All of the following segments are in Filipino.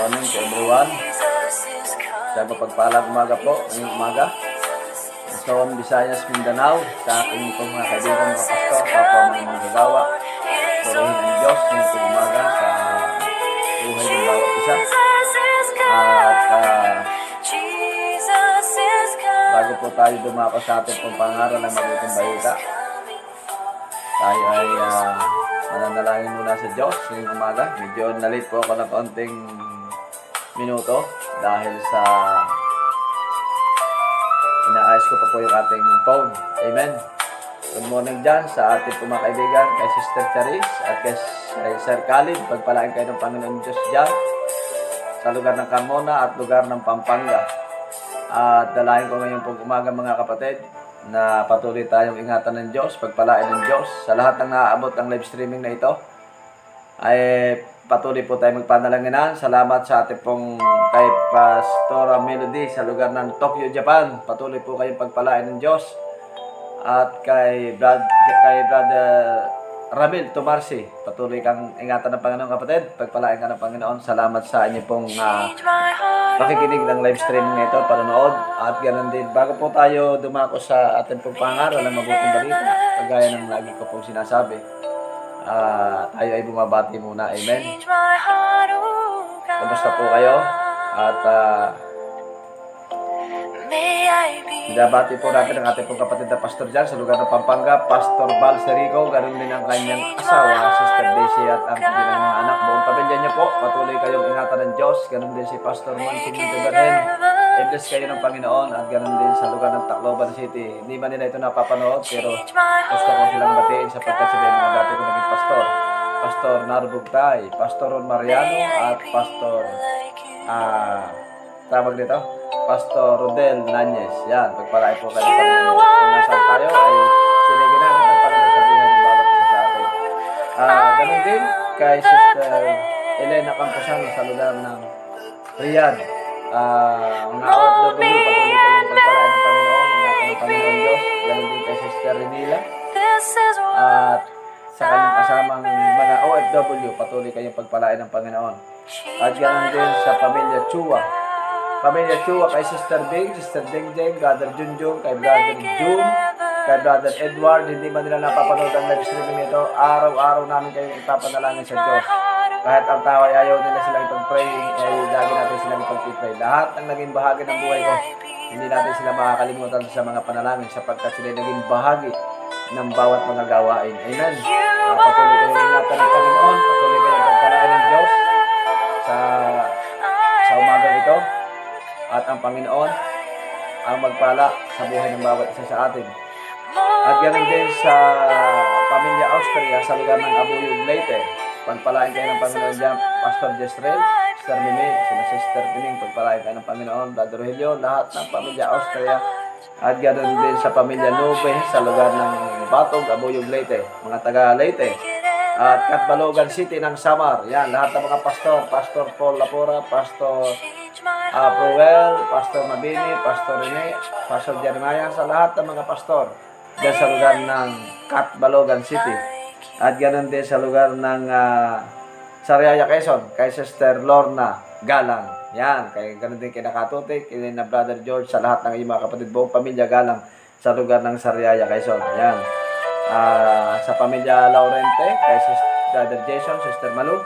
morning to everyone. Sa mapagpalang umaga po, ngayong umaga. Luzon, Visayas, Mindanao, sa aking itong mga kaibigan, mga pastor, kapwa mga manggagawa. Purihin ang Diyos ngayong umaga sa buhay ng bawat isa. At bago po tayo dumako sa ating pong pangaral ng mabuting balita, tayo ay mananalangin muna sa Diyos ngayong umaga. Medyo nalit po ako ng konting minuto dahil sa inaayos ko pa po yung ating phone. Amen. Good morning dyan sa ating mga kaibigan, kay Sister Charis at kay Sir Khalid. Pagpalain kayo ng Panginoon Diyos dyan sa lugar ng Carmona at lugar ng Pampanga. At dalahin ko ngayon pong umaga mga kapatid na patuloy tayong ingatan ng Diyos, pagpalain ng Diyos. Sa lahat ng naaabot ng live streaming na ito, ay patuloy po tayong magpanalanginan. Salamat sa ating pong kay Pastora Melody sa lugar ng Tokyo, Japan. Patuloy po kayong pagpalain ng Diyos. At kay Brother Ramil Tumarsi, patuloy kang ingatan ng Panginoon kapatid. Pagpalain ka ng Panginoon. Salamat sa inyo pong pakikinig ng live streaming na ito, panonood. At ganoon din, bago po tayo dumako sa ating pong pangaral ng mabuting balita, kagaya ng lagi ko pong sinasabi, tayo ay bumabati muna. Amen. Kamusta po kayo? At binabati po natin ang ating pong kapatid na pastor dyan sa lugar ng Pampanga, Pastor Val Serico, ganoon din ang kanyang asawa, Sister Daisy, at ang kanyang mga anak. Buong pamilya niyo po, patuloy kayong ingatan ng Diyos. Ganoon din si Pastor Monsignor Tiberhen. I-bless kayo ng Panginoon. At ganoon din sa lugar ng Tacloban City. Hindi man nila ito napapanood, pero gusto ko silang batiin sapagkat sila yung mga dati ko naging pastor. Pastor Narbugtay, Pastor Ron Mariano, at Pastor tawag dito, Pastor Rodel Nanyes. Yan, pagpalain po kayo ng Panginoon. Kung nasaan tayo ay sinigin natin ang Panginoon sa buhay ng bawat isa sa atin. Ganun din kay Sister Elena Camposan sa lugar ng Riyadh. Mga OFW, patuloy kayong pagpalain ng Panginoon. Ingatan ng Panginoon Diyos. Ganun din kay Sister Renila. At sa kanyang kasamang mga OFW, patuloy kayong pagpalain ng Panginoon. At ganun din sa pamilya Chua. Pamilya Chua kay Sister Bing, Sister Jengjeng, Brother Junjun, kay Brother Jun, kay Brother Edward. Hindi man nila napapanood ang live streaming nito. Araw-araw namin kayong ipapanalangin sa Diyos. Kahit ang tao ay ayaw nila silang ipag-praying, ay lagi natin silang ipag-pray. Lahat ng naging bahagi ng buhay ko, hindi natin sila makakalimutan sa mga panalangin sapagkat sila naging bahagi ng bawat mga gawain. Amen. Patuloy kayong ingatan ng Panginoon, patuloy kayong pagpalain ng Diyos sa umaga ito. At ang Panginoon ang magpala sa buhay ng bawat isa sa atin. At ganoon din sa pamilya Austria sa lugar ng Abuyog, Leyte. Pagpalain kayo ng Panginoon dyan, Pastor Jezreel, Sister Mimi, sina Sister Pining, pagpalain kayo ng Panginoon, Brother Rogelio, lahat ng pamilya Austria. At ganoon din sa pamilya Nube sa lugar ng Batog, Abuyog, Leyte, mga taga Leyte. At Catbalogan City ng Samar. Yan, lahat ng mga pastor, Pastor Paul Lapora, Pastor Proel, Pastor Mabini, Pastor Rene, Pastor Jeremiah, sa lahat ng mga pastor dyan sa lugar ng Catbalogan City. At ganoon din sa lugar ng Sariaya, Quezon, kay Sister Lorna Galang. Yan, kay ganoon din kay Nakatutik, kay na Brother George, sa lahat ng iyong mga kapatid, buong pamilya Galang sa lugar ng Sariaya, Quezon. Yan. Sa pamilya Laurente, kay Brother Jason, Sister Malu,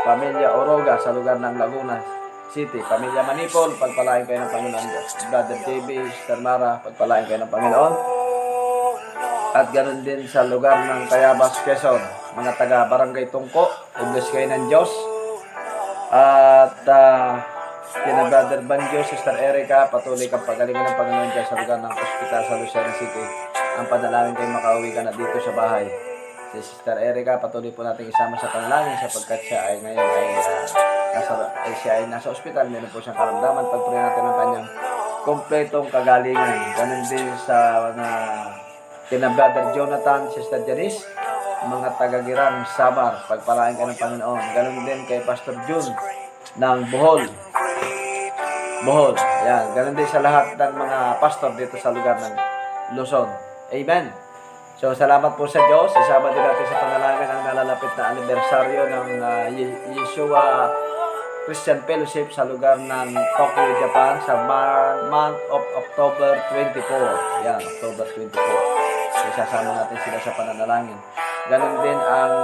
pamilya Oroga sa lugar ng Laguna City, pamilya Manipol, pagpalain kayo ng Panginoon Diyos. Brother JB, Sister Mara, pagpalain kayo ng Panginoon. At ganoon din sa lugar ng Tayabas, Quezon, mga taga Barangay Tungko, i-bless kayo ng Diyos. At kina Brother Banjo, Sister Erica, patuloy kang pagalingan ng Panginoon dyan sa lugar ng ospital sa Lucena City. Ang panalangin kayo makauwi ka na dito sa bahay. Si Sister Erica, patuloy po natin isama sa panalangin sapagkat siya ay ngayon siya ay nasa ospital. Meron po siyang karamdaman. Pagpray natin ang kanyang kompletong kagalingan. Ganun din sa mga kina Brother Jonathan, Sister Janice, mga taga-Girang, Samar, pagpalain ka ng Panginoon. Ganun din kay Pastor Jun ng Bohol. Yan. Ganun din sa lahat ng mga pastor dito sa lugar ng Luzon. Amen. So, salamat po sa Diyos. Isama din natin sa panalangin ang nalalapit na anibersaryo ng Yeshua Christian Fellowship sa lugar ng Tokyo, Japan sa month of October 24. Yan, October 24. So, isasama natin sila sa pananalangin. Ganon din ang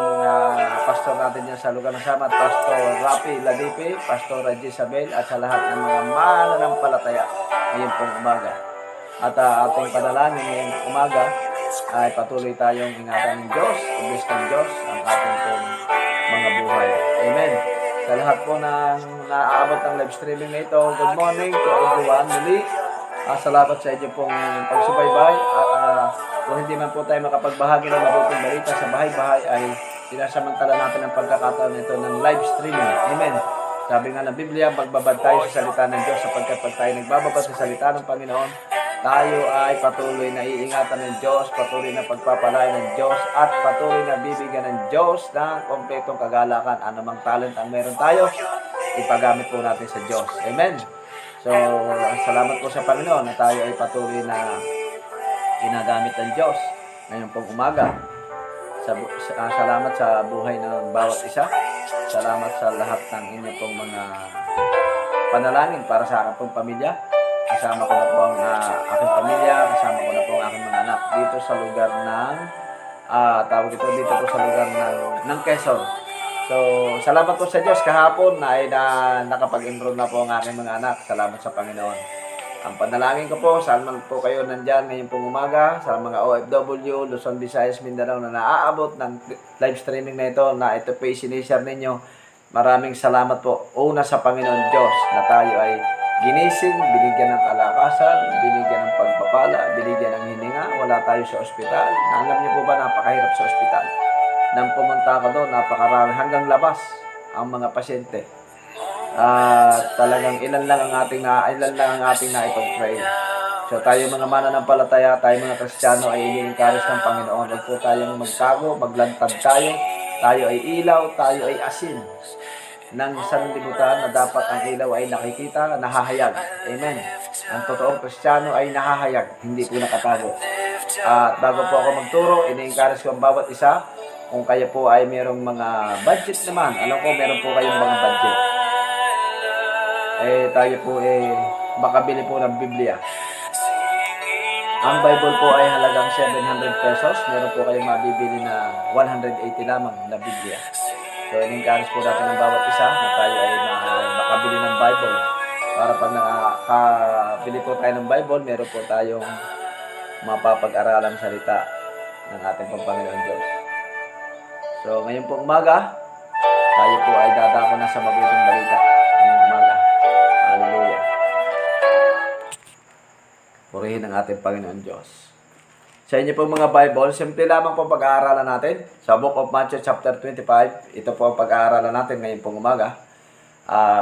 pastor natin yan sa lugar ng Samat, Pastor Rafi Ladipe, Pastor Isabel, at sa lahat ng mga mananampalataya ngayon pong umaga. At ating panalangin ngayong umaga ay patuloy tayong ingatan ng Diyos, ibig ng Diyos ang ating pong mga buhay. Amen. Sa lahat po ng naaabot ng live streaming na ito, good morning to everyone. Muli, salamat sa inyo pong pagsubaybay. Kung hindi man po tayo makapagbahagi ng mabuting balita sa bahay-bahay, ay sinasamantala natin ang pagkakataon nito ng live streaming. Amen. Sabi nga ng Biblia, magbabad tayo sa salita ng Diyos, sapagkat pag tayo nagbababad sa salita ng Panginoon, tayo ay patuloy na iingatan ng Diyos, patuloy na pagpapalain ng Diyos, at patuloy na bibigyan ng Diyos ng kompletong kagalakan. Anumang talent ang meron tayo, ipagamit po natin sa Diyos. Amen. So, salamat po sa Panginoon na tayo ay patuloy na ginagamit ng Diyos ngayon pong umaga. Salamat sa buhay ng bawat isa. Salamat sa lahat ng inyong pong mga panalangin para sa aking pong pamilya. Kasama ko na po ang aking pamilya, kasama ko na po ang aking mga anak dito sa lugar ng dito po sa lugar ng Quezon. So, salamat po sa Diyos kahapon na ay nakapag-enroll na po ang aking mga anak. Salamat sa Panginoon. Ang panalangin ko po, saan man po kayo nandyan ngayon pong umaga, sa mga OFW, Luzon, Visayas, Mindanao na naaabot ng live streaming na ito, na ito po sinishare ninyo. Maraming salamat po. Una sa Panginoon Diyos na tayo ay ginising, binigyan ng kalakasan, binigyan ng pagpapala, binigyan ng hininga. Wala tayo sa ospital. Alam niyo po ba, napakahirap sa ospital. Nang pumunta ko doon, napakarami hanggang labas ang mga pasyente. Talagang ilan lang ang ating na ipag-pray. So tayo mga mananampalataya, tayo mga Kristiyano ay ini-encourage ng Panginoon. Huwag po tayong magtago, maglantad tayo. Tayo ay ilaw, tayo ay asin ng sanlibutan na dapat ang ilaw ay nakikita, nahahayag. Amen. Ang totoong Kristiyano ay nahahayag, hindi po nakatago. At bago po ako magturo, ini-encourage ko ang bawat isa. Kung kayo po ay mayroong mga budget naman, alam ko meron po kayong mga budget. Tayo po makabili po ng Biblia. Ang Bible po ay halagang 700 pesos. Meron po kayong mabibili na 180 lamang na Biblia. So, in-encourage po natin ng bawat isa na tayo ay makabili ng Bible. Para pag nakabili po tayo ng Bible, meron po tayong mapapag-aralang salita ng ating Panginoon Diyos. So, ngayon po umaga, tayo po ay dadako na sa mabuting balita. Ngayong umaga. Hallelujah. Purihin ang ating Panginoon Diyos. Sa inyo po mga Bible, simple lamang po pag-aaralan natin. Sa Book of Matthew chapter 25, ito po ang pag-aaralan natin ngayon pong umaga.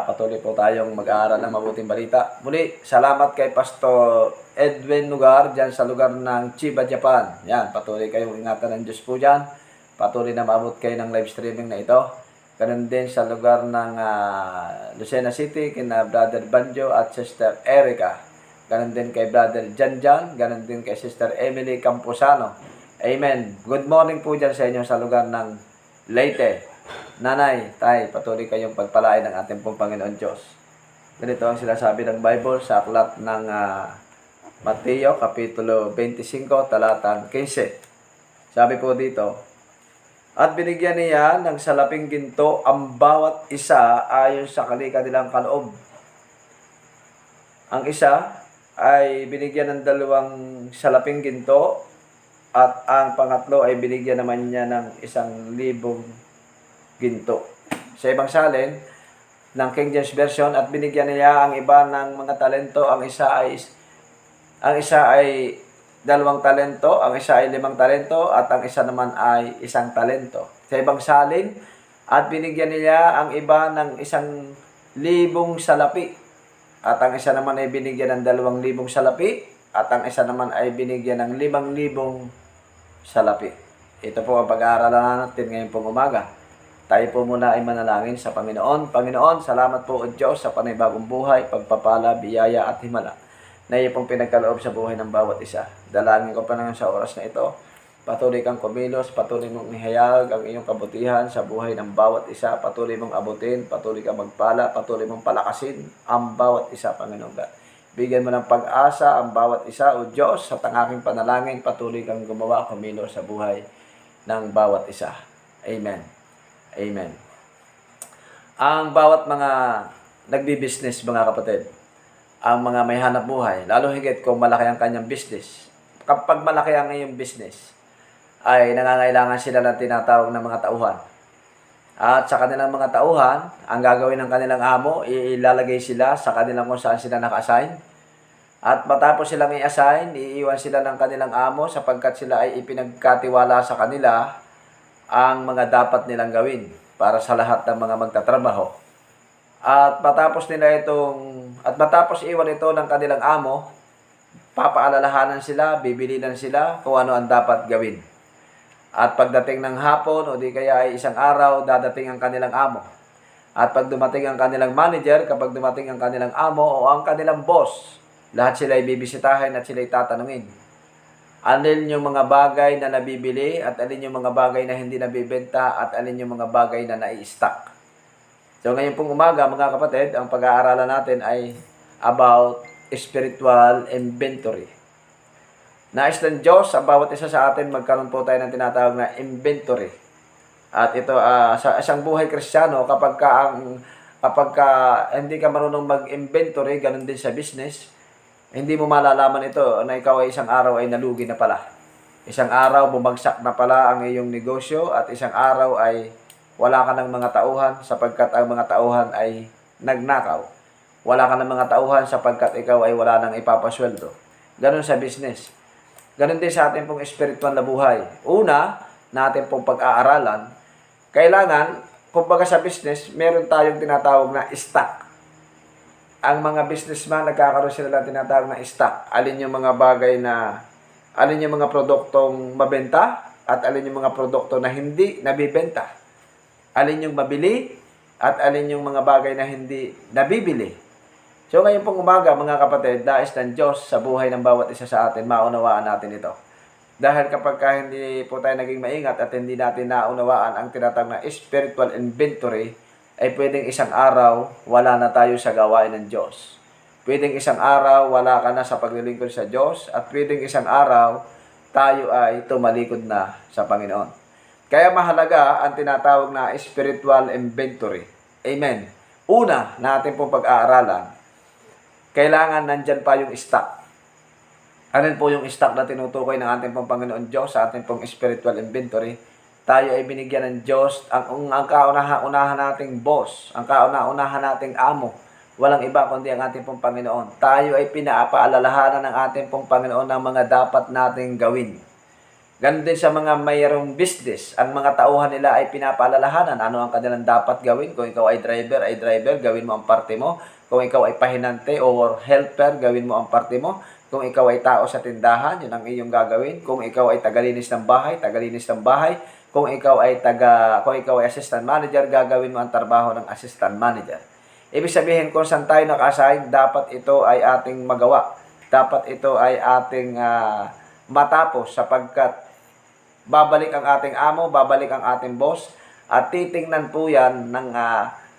Patuloy po tayong mag-aaral ng mabuting balita. Muli, salamat kay Pastor Edwin Lugar dyan sa lugar ng Chiba, Japan. Yan, patuloy kayong ingatan ng Diyos po dyan. Patuloy na maabot kayo ng live streaming na ito. Ganun din sa lugar ng Lucena City, kina Brother Banjo at Sister Erica. Ganun din kay Brother Janjan. Ganun din kay Sister Emily Camposano. Amen. Good morning po dyan sa inyo sa lugar ng Leyte. Nanay, tay, patuloy kayong pagpalain ng ating pong Panginoon Diyos. Ganito ang sinasabi ng Bible sa aklat ng Mateo, Kapitulo 25, talatang 15. Sabi po dito, at binigyan niya ng salaping ginto ang bawat isa ayon sa kanilang kaloob. Ang isa ay binigyan ng 2 salaping ginto at ang pangatlo ay binigyan naman niya ng 1,000 ginto. Sa ibang salin ng King James Version, at binigyan niya ang iba ng mga talento, ang isa ay 2 talento, ang isa ay 5 talento, at ang isa naman ay 1 talento. Sa ibang salin, at binigyan niya ang iba ng 1,000 salapi, at ang isa naman ay binigyan ng 2,000 salapi, at ang isa naman ay binigyan ng 5,000 salapi. Ito po ang pag-aaralan natin ngayon pong umaga. Tayo po muna ay manalangin sa Panginoon. Panginoon, salamat po o Diyos sa panibagong buhay, pagpapala, biyaya at himala na iyo pong pinagkaloob sa buhay ng bawat isa. Dalangin ko pa naman sa oras na ito Patuloy kang kumilos, patuloy mong ihayag ang iyong kabutihan sa buhay ng bawat isa. Patuloy mong abutin, patuloy kang magpala, patuloy mong palakasin ang bawat isa, Panginoon God. Bigyan mo ng pag-asa ang bawat isa, O Diyos, sa aking panalangin, patuloy kang gumawa, kumilos sa buhay ng bawat isa. Amen. Amen. Ang bawat mga nagbi-business, mga kapatid, ang mga may hanap buhay, lalo higit kung malaki ang kanyang business. Kapag malaki ang iyong business, ay nangangailangan sila ng tinatawag na mga tauhan. At sa kanilang mga tauhan, ang gagawin ng kanilang amo, ilalagay sila sa kanilang kung saan sila naka-assign. At matapos silang i-assign, iiwan sila ng kanilang amo sapagkat sila ay ipinagkatiwala sa kanila ang mga dapat nilang gawin para sa lahat ng mga magtatrabaho. At matapos iwan ito ng kanilang amo, papaalalahanan sila, bibilinan sila kung ano ang dapat gawin. At pagdating ng hapon o di kaya ay isang araw, dadating ang kanilang amo. At pag dumating ang kanilang manager, kapag dumating ang kanilang amo o ang kanilang boss, lahat sila ay bibisitahin at sila ay tatanungin. Alin yung mga bagay na nabibili at alin yung mga bagay na hindi nabibenta at alin yung mga bagay na nai-stock. So ngayon pong umaga, mga kapatid, ang pag-aaralan natin ay about spiritual inventory. Nais ng Diyos, ang bawat isa sa atin, magkaroon po tayo ng tinatawag na inventory. At ito, sa isang buhay Kristiyano, kapag hindi ka marunong mag-inventory, ganun din sa business, hindi mo malalaman ito na ikaw ay isang araw ay nalugi na pala. Isang araw, bumagsak na pala ang iyong negosyo at isang araw ay wala ka ng mga tauhan sapagkat ang mga tauhan ay nagnakaw. Wala ka ng mga tauhan sapagkat ikaw ay wala nang ipapasweldo. Ganun sa business. Ganun din sa ating pong spiritual na buhay. Una, natin pong pag-aaralan, kailangan, kumbaga sa business, meron tayong tinatawag na stock. Ang mga businessman, nagkakaroon sila ng tinatawag na stock. Alin yung mga produktong mabenta at alin yung mga produkto na hindi nabibenta. Alin yung mabili at alin yung mga bagay na hindi nabibili. So ngayon pong umaga, mga kapatid, nais ng Diyos sa buhay ng bawat isa sa atin, maunawaan natin ito. Dahil kapag hindi po tayo naging maingat at hindi natin naunawaan ang tinatawag na spiritual inventory, ay pwedeng isang araw, wala na tayo sa gawain ng Diyos. Pwedeng isang araw, wala ka na sa paglilingkod sa Diyos, at pwedeng isang araw, tayo ay tumalikod na sa Panginoon. Kaya mahalaga ang tinatawag na spiritual inventory. Amen. Una, natin pong pag-aaralan, kailangan nandyan pa yung stock. Ano po yung stock na tinutukoy ng ating pong Panginoon Diyos sa ating pong spiritual inventory? Tayo ay binigyan ng Diyos, ang kauna-unahan nating boss, ang kauna-unahan nating amo. Walang iba kundi ang ating pong Panginoon. Tayo ay pinapaalalahanan ng ating pong Panginoon ng mga dapat nating gawin. Ganun din sa mga mayroong business, ang mga tauhan nila ay pinapaalalahanan ano ang kanilang dapat gawin. Kung ikaw ay driver, gawin mo ang parte mo. Kung ikaw ay pahinante or helper, gawin mo ang parte mo. Kung ikaw ay tao sa tindahan, yun ang iyong gagawin. Kung ikaw ay tagalinis ng bahay, tagalinis ng bahay. Kung ikaw ay assistant manager, gagawin mo ang trabaho ng assistant manager. Ibig sabihin, kung saan tayo naka-assign, dapat ito ay ating magawa. Dapat ito ay ating matapos sapagkat babalik ang ating amo, babalik ang ating boss, at titingnan po yan ng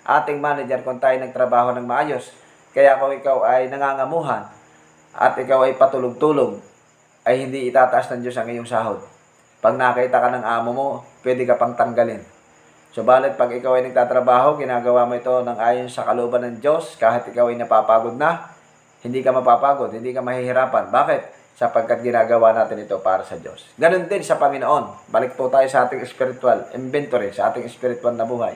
ating manager kung tayo nagtrabaho ng maayos. Kaya kung ikaw ay nangangamuhan at ikaw ay patulog-tulog, ay hindi itataas ng Diyos ang iyong sahod. Pag nakita ka ng amo mo, pwede ka pang tanggalin. Subalit pag ikaw ay nagtatrabaho, ginagawa mo ito ng ayon sa kalooban ng Diyos, kahit ikaw ay napapagod na, hindi ka mapapagod, hindi ka mahihirapan. Bakit? Sapagkat ginagawa natin ito para sa Diyos. Ganon din sa Panginoon. Balik po tayo sa ating spiritual inventory, sa ating spiritual na buhay.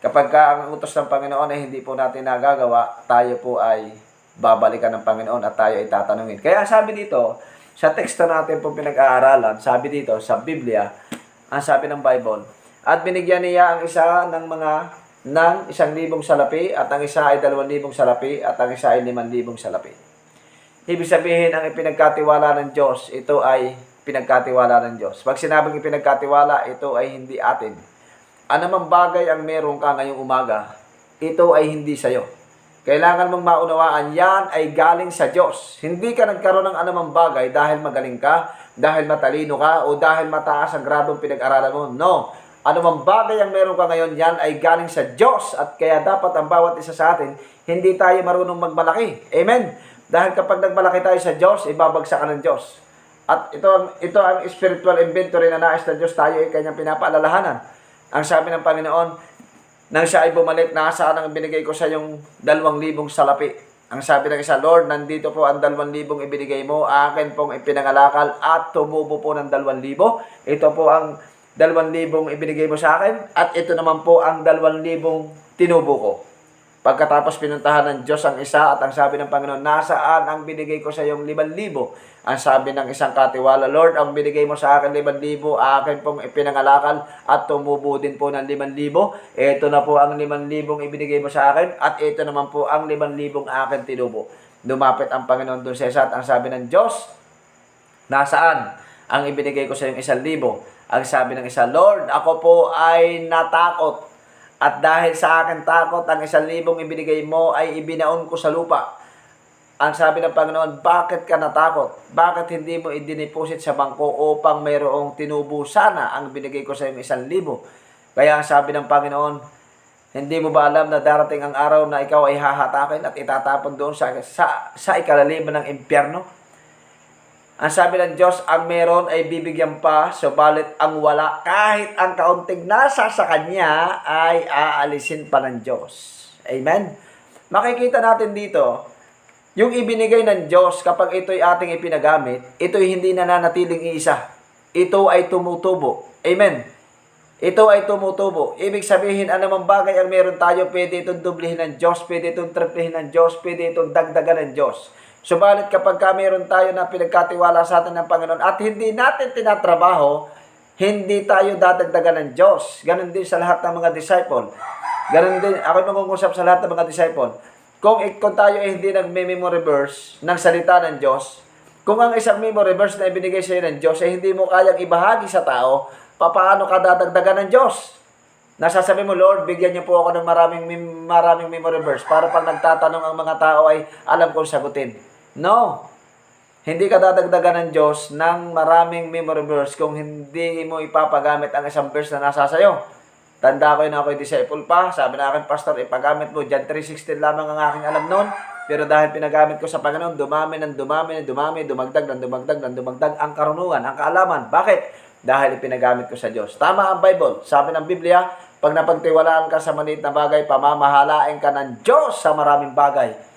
Kapag ang utos ng Panginoon ay hindi po natin nagagawa, tayo po ay babalikan ng Panginoon at tayo ay tatanungin. Kaya sabi dito, sa teksto natin po pinag-aaralan, sabi dito sa Biblia, ang sabi ng Bible, at binigyan niya ang isa ng 1,000 salapi, at ang isa ay 2,000 salapi, at ang isa ay 5,000 salapi. Ibig sabihin, ang ipinagkatiwala ng Diyos, ito ay pinagkatiwala ng Diyos. Pag sinabing ipinagkatiwala, ito ay hindi atin. Anumang bagay ang meron ka ngayong umaga, ito ay hindi sa'yo. Kailangan mong maunawaan, yan ay galing sa Diyos. Hindi ka nagkaroon ng anumang bagay dahil magaling ka, dahil matalino ka, o dahil mataas ang gradong pinag-aralan mo. No. Anumang bagay ang meron ka ngayon, yan ay galing sa Diyos. At kaya dapat ang bawat isa sa atin, hindi tayo marunong magmalaki. Amen. Dahil kapag nagmalaki tayo sa Diyos, ibabagsak ka ng Diyos. At ito ang spiritual inventory na nais ng Diyos, tayo ay kanyang pinapaalalahanan. Ang sabi ng Panginoon, nang siya ay bumalik, nasaan ang binigay ko sa yung 2,000 salapi. Ang sabi ng isa, Lord, nandito po ang 2,000 ibinigay mo, akin pong ipinangalakal at tumubo po ng 2,000. Ito po ang 2,000 ibinigay mo sa akin at ito naman po ang 2,000 tinubo ko. Pagkatapos pinuntahan ng Diyos ang isa at ang sabi ng Panginoon, nasaan ang binigay ko sa iyong 5,000? Ang sabi ng isang katiwala, Lord, ang binigay mo sa akin 5,000, akin pong ipinangalakal at tumubo din po ng 5,000. Ito na po ang 5,000 ibinigay mo sa akin at ito naman po ang 5,000 akin tinubo. Lumapit ang Panginoon doon sa isa at ang sabi ng Diyos, nasaan ang ibinigay ko sa iyong 1,000? Ang sabi ng isa, Lord, ako po ay natakot. At dahil sa akin takot, ang 1,000 ibinigay mo ay ibinaon ko sa lupa. Ang sabi ng Panginoon, bakit ka natakot? Bakit hindi mo idiniposit sa bangko upang mayroong tinubo sana ang binigay ko sa iyong 1,000? Kaya ang sabi ng Panginoon, hindi mo ba alam na darating ang araw na ikaw ay hahatakin at itatapon doon sa ikalaliman ng impyerno? Ang sabi ng Diyos, ang meron ay bibigyan pa, subalit ang wala, kahit ang kaunting nasa sa Kanya, ay aalisin pa ng Diyos. Amen? Makikita natin dito, yung ibinigay ng Diyos, kapag ito'y ating ipinagamit, ito'y hindi nananatiling iisa. Ito ay tumutubo. Amen? Ito ay tumutubo. Ibig sabihin, anumang bagay ang meron tayo, pwede itong dublihin ng Diyos, pwede itong triplihin ng Diyos, pwede itong dagdagan ng Diyos. Subalit kapag meron tayo na pinagkatiwala sa atin ng Panginoon at hindi natin tinatrabaho, hindi tayo dadagdagan ng Diyos. Ganon din sa lahat ng mga disciple. Ganon din, ako nangungusap sa lahat ng mga disciple. Kung tayo ay hindi nag-memory verse ng salita ng Diyos, kung ang isang memory verse na ibinigay sa iyo ng Diyos ay hindi mo kayang ibahagi sa tao, paano ka dadagdagan ng Diyos? Nasasabi mo, Lord, bigyan niyo po ako ng maraming memory verse para pag nagtatanong ang mga tao ay alam kong sagutin. No. Hindi ka dadagdagan ng Diyos ng maraming memory verse kung hindi mo ipapagamit ang isang verse na nasa sayo. Tanda ko yun, ako'y disciple pa. Sabi na akin, Pastor, ipagamit mo. John 3:16 lamang ang aking alam noon. Pero dahil pinagamit ko sa Panginoon, dumami, dumagdag ang karunungan, ang kaalaman. Bakit? Dahil ipinagamit ko sa Diyos. Tama ang Bible. Sabi ng Biblia, pag napagtiwalaan ka sa maliit na bagay, pamamahalain ka ng Diyos sa maraming bagay.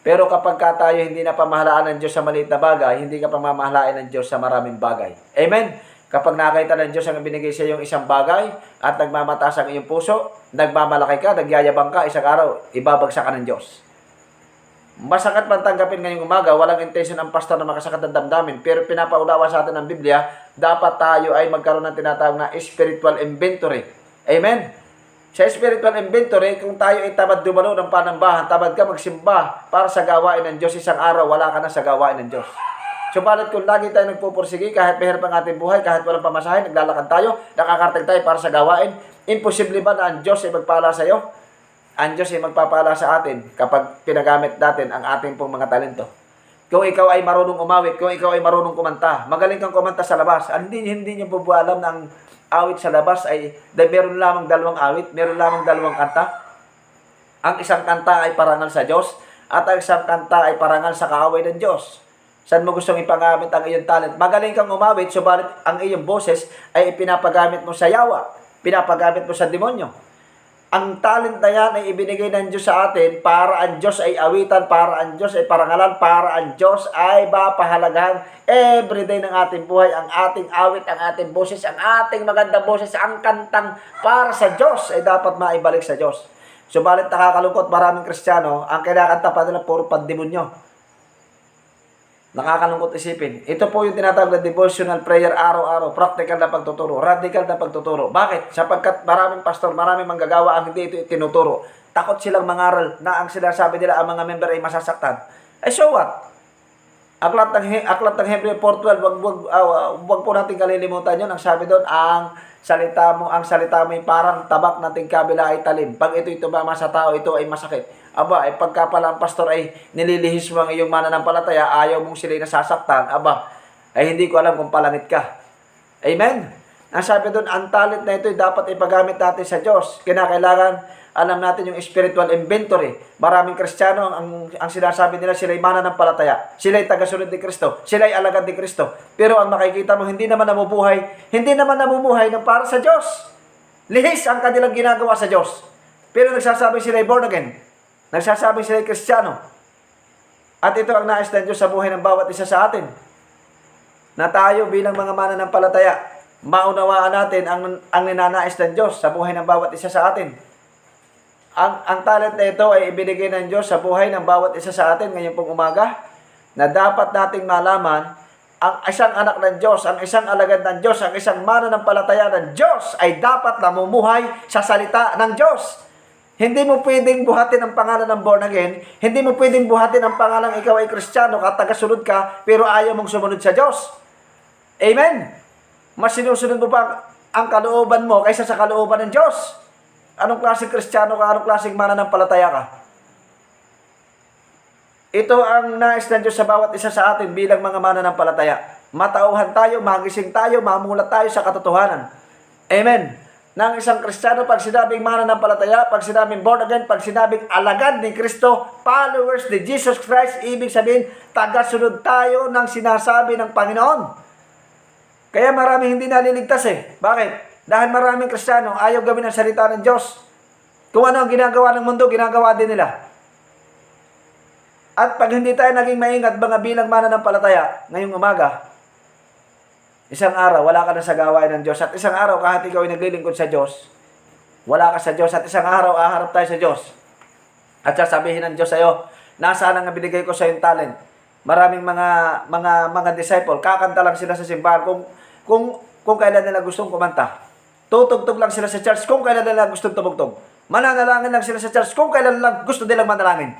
Pero kapag tayo hindi na pamahalaan ng Diyos sa maliit na bagay, hindi ka pamamahalain ng Diyos sa maraming bagay. Amen? Kapag nakita ng Diyos ang binigay sa iyong isang bagay at nagmamataas ang iyong puso, nagmamalaki ka, nagyayabang ka, isang araw, ibabagsak ka ng Diyos. Masakit man tanggapin ngayong umaga, walang intention ang pastor na makasakit ng damdamin, pero pinapaunawa sa atin ng Biblia, dapat tayo ay magkaroon ng tinatawag na spiritual inventory. Amen? Sa spiritual inventory, kung tayo ay tamad dumalo ng panambahan, tamad ka magsimba para sa gawain ng Diyos, isang araw, wala ka na sa gawain ng Diyos. Subalit kung lagi tayo nagpupursige, kahit mahirap ang ating buhay, kahit walang pamasahe, naglalakad tayo, nakakartag tayo para sa gawain, imposible ba na ang Diyos ay magpala sa iyo? Ang Diyos ay magpapala sa atin kapag pinagamit natin ang ating pong mga talento. Kung ikaw ay marunong umawit, kung ikaw ay marunong kumanta, magaling kang kumanta sa labas, hindi niyo po alam na ang awit sa labas ay meron lamang 2 awit, meron lamang 2 kanta. Ang isang kanta ay parangal sa Diyos at ang isang kanta ay parangal sa kaaway ng Diyos. Saan mo gustong ipangamit ang iyong talent? Magaling kang umawit, subalit ang iyong boses ay pinapagamit mo sa yawa, pinapagamit mo sa demonyo. Ang talent na yan ay ibinigay ng Diyos sa atin para ang Diyos ay awitan, para ang Diyos ay parangalan, para ang Diyos ay mapahalagahan everyday ng ating buhay. Ang ating awit, ang ating boses, ang ating magandang boses, ang kantang para sa Diyos ay dapat maibalik sa Diyos. Subalit nakakalungkot, maraming Kristiyano, ang kinakanta pa nila puro pandemonyo. Nakakalungkot isipin. Ito po yung tinatawag na devotional prayer araw-araw. Practical na pagtuturo. Radical na pagtuturo. Bakit? Sapagkat maraming pastor, maraming manggagawa ang hindi ito tinuturo. Takot silang mangaral na ang sinasabi nila ang mga member ay masasaktan. So what? Aklat ng Hebreo 4:12, wag po natin kalilimutan yun. Ang sabi doon, ang ang salita mo ay parang tabak na tingkabila ay talim. Pag ito'y tumama sa tao, ito ay masakit. Aba, ay pagka pala ang pastor ay nililihis mo ang iyong mananampalataya, ayaw mong sila'y nasasaktan, aba, ay hindi ko alam kung palangit ka. Amen? Ang sabi doon, ang talent na ito ay dapat ipagamit natin sa Diyos. Kinakailangan alam natin yung spiritual inventory. Maraming Kristiyano, ang sinasabi nila, sila'y mananampalataya, sila'y tagasunod ni Kristo, sila'y alagad ni Kristo. Pero ang makikita mo, hindi naman namumuhay ng para sa Diyos. Lihis ang kanilang ginagawa sa Diyos. Pero nagsasabi sila'y born again. Nagsasabi sila'y Kristiyano. At ito ang nais ng Diyos sa buhay ng bawat isa sa atin. Na tayo bilang mga mananampalataya, maunawaan natin ang ninanais ng Diyos sa buhay ng bawat isa sa atin. Ang talent na ito ay ibinigay ng Diyos sa buhay ng bawat isa sa atin ngayong pong umaga, na dapat nating malaman ang isang anak ng Diyos, ang isang alagad ng Diyos, ang isang mananampalataya ng Diyos ay dapat namumuhay sa salita ng Diyos. Hindi mo pwedeng buhatin ang pangalan ng born again, hindi mo pwedeng buhatin ang pangalan ikaw ay Kristiyano, tagasunod ka, pero ayaw mong sumunod sa Diyos. Amen? Mas sinusunod mo pa ang kalooban mo kaysa sa kalooban ng Diyos. Anong klaseng Kristiyano ka? Anong klaseng mananampalataya ka? Ito ang nais ng Diyos sa bawat isa sa atin bilang mga mananampalataya. Matauhan tayo, magising tayo, mamulat tayo sa katotohanan. Amen. Nang isang Kristiyano, pag sinabing mananampalataya, pag sinabing born again, pag sinabing alagad ni Kristo, followers ni Jesus Christ, ibig sabihin, tagasunod tayo ng sinasabi ng Panginoon. Kaya maraming hindi naliligtas eh. Bakit? Dahil maraming Kristiyano ayaw gawin ang salita ng Diyos. Kung ano ang ginagawa ng mundo, ginagawa din nila. At pag hindi tayo naging maingat mga bilang mananampalataya ngayong umaga, isang araw, wala ka na sa gawain ng Diyos. At isang araw, kahit ikaw ay naglilingkod sa Diyos, wala ka sa Diyos. At isang araw, aharap tayo sa Diyos. At sasabihin ng Diyos sa iyo, nasaan ang binigay ko sa iyong talent? Maraming mga disciple, kakanta lang sila sa simbahan kung kailan nila gustong kumanta. Tutugtog lang sila sa church kung kailan nila gustong tumugtog. Mananalangin lang sila sa church kung kailan lang gusto nilang manalangin.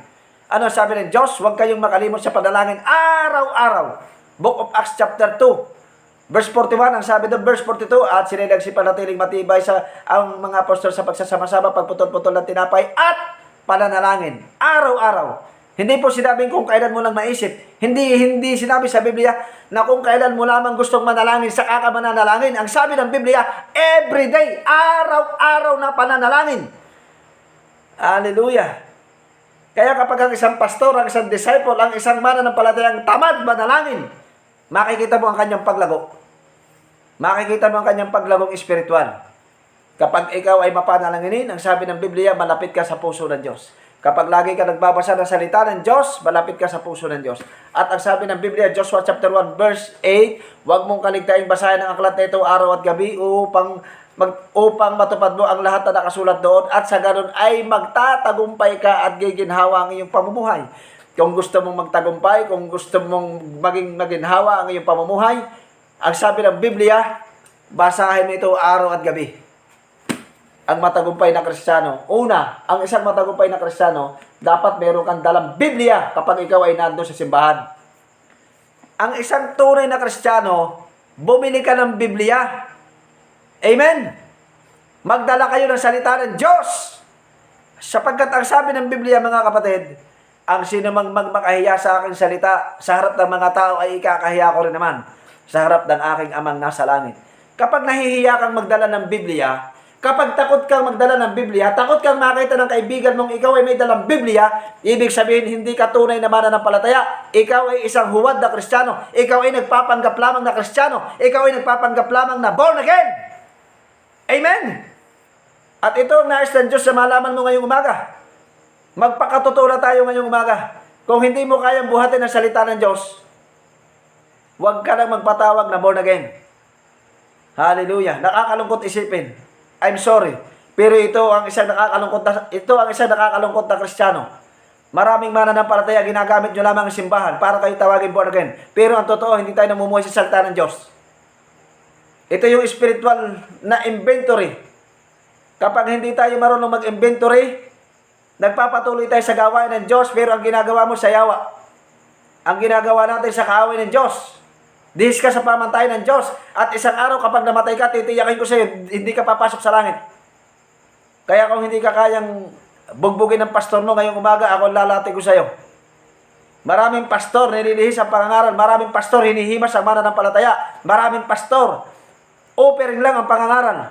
Ano sabi ng Diyos? Huwag kayong makalimot sa panalangin araw-araw. Book of Acts chapter 2. Verse 41, ang sabi doon, verse 42, at sinilang si panatiling matibay sa ang mga apostol sa pagsasama-sama, pagputol-putol ng tinapay, at pananalangin. Araw-araw. Hindi po sinabing kung kailan mo lang maisip. Hindi sinabi sa Biblia na kung kailan mo lamang gustong manalangin, saka ka mananalangin. Ang sabi ng Biblia, everyday, araw-araw na pananalangin. Hallelujah. Kaya kapag ang isang pastor, ang isang disciple, ang isang mananampalatayang tamad manalangin, makikita mo ang kanyang paglago. Makikita mo ang kanyang paglagong espiritual. Kapag ikaw ay mapanalanginin, ang sabi ng Biblia, malapit ka sa puso ng Diyos. Kapag lagi ka nagbabasa ng salita ng Diyos, malapit ka sa puso ng Diyos. At ang sabi ng Biblia, Joshua chapter 1 verse 8, huwag mong kaligtaing basahin ang aklat na ito araw at gabi upang matupad mo ang lahat na nakasulat doon, at sa ganun ay magtatagumpay ka at giginhawa ang iyong pamumuhay. Kung gusto mong magtagumpay, kung gusto mong maging maginhawa ang iyong pamumuhay, ang sabi ng Biblia, basahin mo ito araw at gabi. Ang matagumpay na Kristiyano. Una, ang isang matagumpay na Kristiyano, dapat meron kang dalang Biblia kapag ikaw ay nandoon sa simbahan. Ang isang tunay na Kristiyano, bumili ka ng Biblia. Amen? Magdala kayo ng salita ng Diyos. Sapagkat ang sabi ng Biblia, mga kapatid, ang sino mang magmakahiya sa aking salita, sa harap ng mga tao ay ikakahiya ko rin naman sa harap ng aking amang nasa langit. Kapag nahihiya kang magdala ng Biblia, kapag takot kang magdala ng Biblia, takot kang makita ng kaibigan mong ikaw ay may dalang Biblia, ibig sabihin hindi ka tunay na mananampalataya. Ikaw ay isang huwad na Kristiyano. Ikaw ay nagpapanggap lamang na Kristiyano. Ikaw ay nagpapanggap lamang na born again. Amen? At ito ang nais ng Diyos sa malaman mo ngayong umaga. Magpakatotoo na tayo ngayong umaga. Kung hindi mo kayang buhatin ang salita ng Diyos, huwag ka nang magpatawag na born again. Hallelujah. Nakakalungkot isipin. I'm sorry. Pero ito ang isang nakakalungkot na Kristiyano. Maraming mananampalataya, ginagamit nyo lamang ang simbahan para kayo tawagin born again. Pero ang totoo, hindi tayo namumuhay sa salita ng Diyos. Ito yung spiritual na inventory. Kapag hindi tayo marunong mag-inventory, nagpapatuloy tayo sa gawain ng Diyos, pero ang ginagawa mo sa yawa. Ang ginagawa natin sa kaaway ng Diyos. Dihis ka sa pamantayan ng Diyos. At isang araw kapag namatay ka, titiyakin ko sa iyo, hindi ka papasok sa langit. Kaya kung hindi ka kayang bugbugin ng pastor mo ngayong umaga, ako lalati ko sa iyo. Maraming pastor nililihis ang pangangaral. Maraming pastor hinihimas ang mananampalataya. Maraming pastor offering lang ang pangangaral.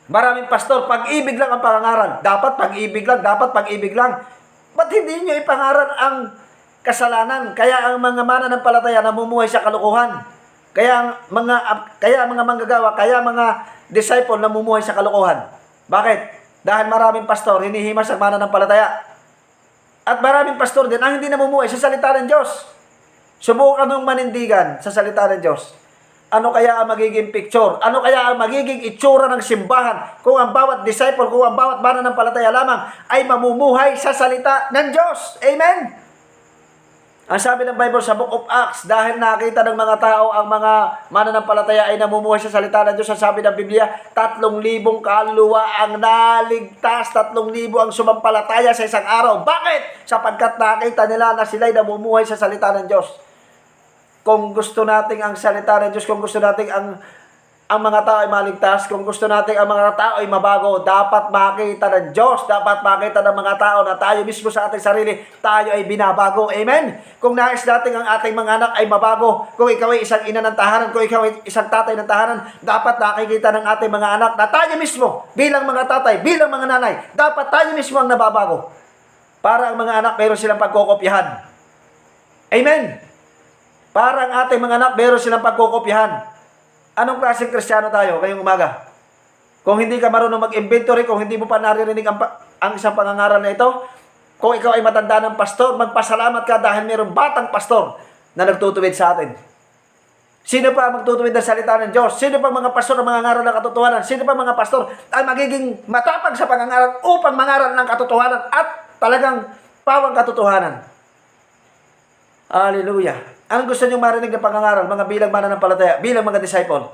Maraming pastor pag-ibig lang ang pangangaral. Dapat pag-ibig lang, dapat pag-ibig lang. Ba't hindi nyo ipangaral ang kasalanan? Kaya ang mga mananampalataya namumuhay sa kalukuhan. Kaya mga manggagawa, kaya mga disciple namumuhay sa kalukuhan. Bakit? Dahil maraming pastor hinihimas ang mananampalataya. At maraming pastor din ang hindi namumuhay sa salita ng Diyos. Subukan mong manindigan sa salita ng Diyos. Ano kaya ang magiging picture? Ano kaya ang magiging itsura ng simbahan kung ang bawat disciple, kung ang bawat mananampalataya lamang ay mamumuhay sa salita ng Diyos? Amen? Ang sabi ng Bible sa Book of Acts, dahil nakita ng mga tao ang mga mananampalataya ay namumuhay sa salita ng Diyos, ang sabi ng Biblia, 3,000 kaluluwa ang naligtas, 3,000 ang sumampalataya sa isang araw. Bakit? Sapagkat nakita nila na sila'y namumuhay sa salita ng Diyos. Kung gusto nating ang salita ng Diyos, kung gusto nating ang mga tao ay maligtas, kung gusto natin ang mga tao ay mabago, dapat makita ng Diyos, dapat makita ng mga tao na tayo mismo sa ating sarili, tayo ay binabago. Amen? Kung nais natin ang ating mga anak ay mabago, kung ikaw ay isang ina ng tahanan, kung ikaw ay isang tatay ng tahanan, dapat nakikita ng ating mga anak na tayo mismo, bilang mga tatay, bilang mga nanay, dapat tayo mismo ang nababago. Para ang mga anak meron silang pagkokopyahan. Amen? Para ang ating mga anak meron silang pagkokopyahan. Anong klaseng Kristiyano tayo ngayong umaga? Kung hindi ka marunong mag-inventory, kung hindi mo pa naririnig ang isang pangangaral na ito, kung ikaw ay matanda ng pastor, magpasalamat ka dahil mayroong batang pastor na nagtutuwid sa atin. Sino pa magtutuwid ng salita ng Diyos? Sino pa mga pastor ang mangangaral ng katotohanan? Sino pa mga pastor ang magiging matapag sa pangangaral upang mangaral ng katotohanan at talagang pawang katotohanan? Hallelujah. Anong gusto nyo marinig ng pangangaral, mga bilang mananampalataya, bilang mga disciple?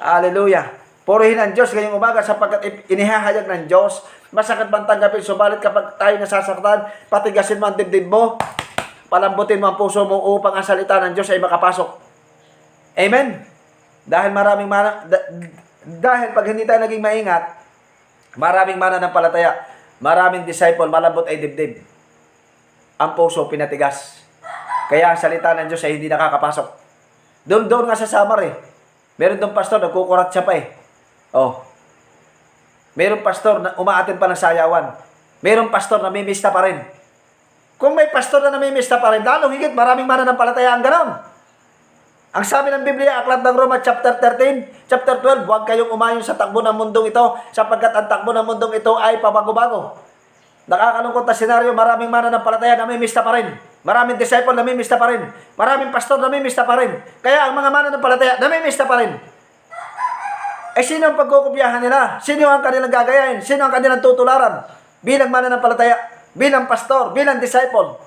Hallelujah. Purihin ang Diyos ngayong umaga sapagkat inihahayag ng Diyos. Masakit man tanggapin, subalit kapag tayo nasasaktan, patigasin mo ang dibdib mo, palambutin mo ang puso mo upang ang salita ng Diyos ay makapasok. Amen? Dahil dahil pag hindi tayo naging maingat, maraming mananampalataya, maraming disciple, malambot ay dibdib. Ang puso pinatigas. Kaya ang salita ng Diyos ay hindi nakakapasok. Doon nga sa Samar Meron doon pastor, nagkukurat siya pa Meron pastor na umaatin pa ng sayawan. Meron pastor na mimista pa rin. Kung may pastor na namimista pa rin, lalong higit maraming mananampalataya ang ganon. Ang sabi ng Biblia, Aklat ng Roma, chapter 13, chapter 12, huwag kayong umayon sa takbo ng mundong ito, sapagkat ang takbo ng mundong ito ay pabago-bago. Nakakalungkot na senaryo, maraming mananampalataya na namimista pa rin. Maraming disciple na namimista pa rin. Maraming pastor na namimista pa rin. Kaya ang mga mananampalataya namimista pa rin. Sino ang pagkukopyahan nila? Sino ang kanilang gagayahin? Sino ang kanilang tutularan? Bilang mananampalataya, bilang pastor, bilang disciple.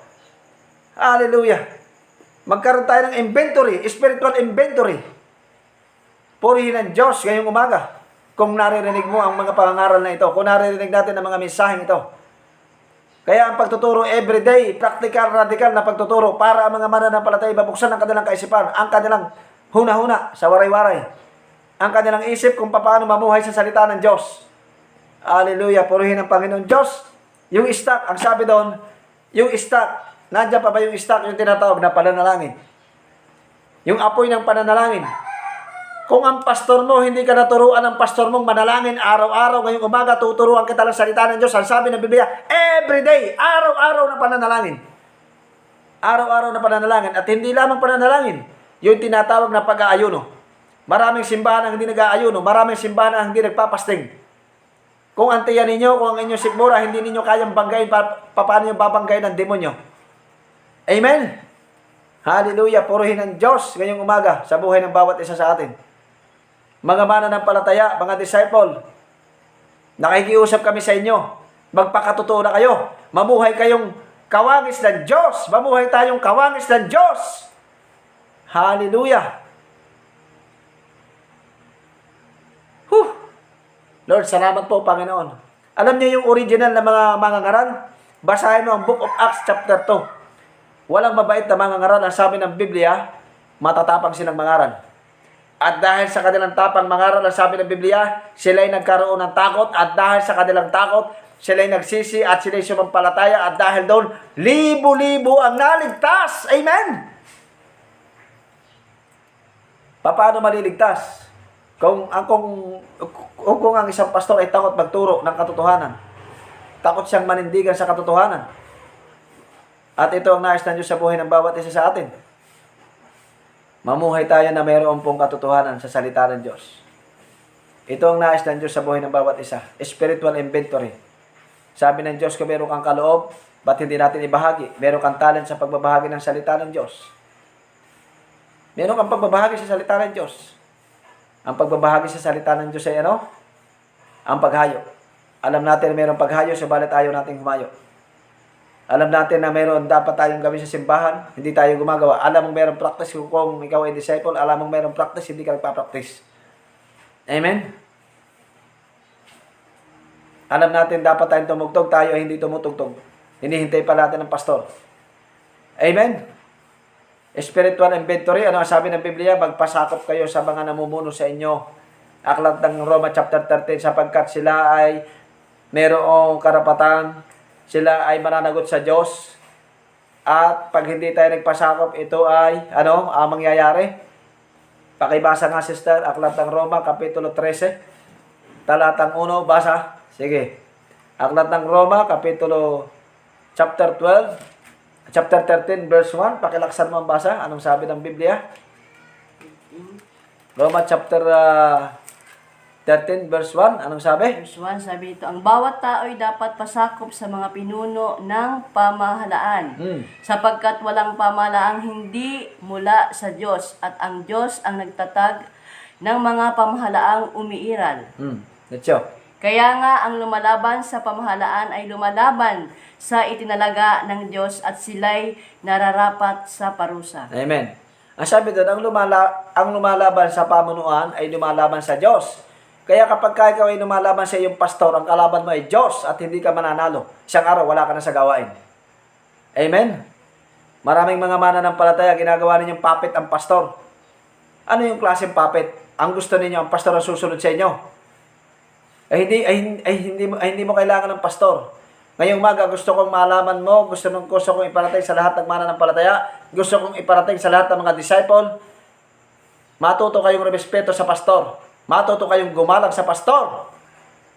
Hallelujah. Magkaroon tayo ng inventory, spiritual inventory. Purihin ang Diyos ngayong umaga. Kung naririnig mo ang mga pangangaral na ito, kung naririnig natin ang mga mensaheng ito. Kaya ang pagtuturo everyday, practical, radical na pagtuturo para ang mga mananampalataya mabuksan ang kanilang kaisipan, ang kanilang huna-huna sa waray-waray, ang kanilang isip kung paano mamuhay sa salita ng Diyos. Hallelujah, purihin ang Panginoon Diyos. Yung stock, ang sabi doon, yung stock, nandiyan pa ba yung stock, yung tinatawag na pananalangin? Yung apoy ng pananalangin. Kung ang pastor mo, hindi ka naturuan ng pastor mong manalangin araw-araw, ngayong umaga, tuturuan kita ng salita ng Diyos. Ang sabi ng Biblia, everyday, araw-araw na pananalangin. Araw-araw na pananalangin. At hindi lamang pananalangin, yung tinatawag na pag-aayuno. Maraming simbahan ang hindi nag-aayuno, maraming simbahan ang hindi nagpapasting. Kung ang tiyan ninyo, kung ang inyong sikmura, hindi ninyo kayang banggain, paano nyo babanggain ng demonyo? Amen? Hallelujah, purihin ng Diyos ngayong umaga sa buhay ng bawat isa sa atin. Mga mananampalataya, mga disciple, nakikiusap kami sa inyo. Magpakatotoo na kayo. Mamuhay kayong kawangis ng Diyos. Mamuhay tayong kawangis ng Diyos. Hallelujah. Lord, salamat po, Panginoon. Alam niyo yung original na mga ngaral? Basahin mo ang Book of Acts chapter 2. Walang mabait na mangangaral. Ang sabi ng Biblia, matatapang silang mangaral. At dahil sa kanilang tapang mangaral, ang sabi ng Biblia, sila'y nagkaroon ng takot. At dahil sa kanilang takot, sila'y nagsisi at sila'y sumampalataya. At dahil doon, libo-libo ang naligtas. Amen? Paano maliligtas? Kung ang isang pastor ay takot magturo ng katotohanan. Takot siyang manindigan sa katotohanan. At ito ang nais ng Diyos sa buhay ng bawat isa sa atin. Mamuhay tayo na mayroon pong katotohanan sa salita ng Diyos. Ito ang nais ng Diyos sa buhay ng bawat isa. Spiritual inventory. Sabi ng Diyos, kung meron kang kaloob, ba't hindi natin ibahagi? Meron kang talent sa pagbabahagi ng salita ng Diyos. Meron kang pagbabahagi sa salita ng Diyos. Ang pagbabahagi sa salita ng Diyos ay ano? Ang paghayo. Alam natin na mayroong paghayo, subalit ayaw natin humayo. Alam natin na mayroon dapat tayong gawin sa simbahan, hindi tayo gumagawa. Alam mong mayroong practice kung ikaw ay disciple, alam mong mayroong practice, hindi ka nagpa-practice. Amen? Alam natin dapat tayong tumugtog, tayo ay hindi tumutugtog. Hinihintay pa natin ng pastor. Amen? Spiritual inventory, ano ang sabi ng Biblia? Magpasakop kayo sa mga namumuno sa inyo. Aklat ng Roma chapter 13, sapagkat sila ay mayroong karapatan, sila ay mananagot sa Diyos. At pag hindi tayo nagpasakop, ito ay, ang mangyayari? Pakibasa nga, sister, Aklat ng Roma, Kapitulo 13, talatang 1, basa. Sige. Aklat ng Roma, chapter 13, verse 1. Pakilaksan mo ang basa. Anong sabi ng Biblia? Roma chapter 13, verse 1. Anong sabi? Verse 1, sabi ito, ang bawat tao'y dapat pasakop sa mga pinuno ng pamahalaan, sapagkat walang pamahalaang hindi mula sa Diyos, at ang Diyos ang nagtatag ng mga pamahalaang umiiral. Let's Kaya nga, ang lumalaban sa pamahalaan ay lumalaban sa itinalaga ng Diyos, at sila'y nararapat sa parusa. Amen. Ang sabi doon, ang lumalaban sa pamunuan ay lumalaban sa Diyos. Kaya kapag ikaw ay lumalaban sa iyong pastor, ang kalaban mo ay Diyos at hindi ka mananalo. Isang araw, wala ka na sa gawain. Amen? Maraming mga mananampalataya, ginagawa ninyong puppet ang pastor. Ano yung klaseng puppet? Ang gusto ninyo, ang pastor ang susunod sa inyo. Hindi mo kailangan ng pastor. Ngayong umaga, gusto kong malaman mo, gusto kong iparating sa lahat ng mananampalataya, gusto kong iparating sa lahat ng mga disciple, matuto kayong respeto sa pastor. Matuto kayong gumalang sa pastor.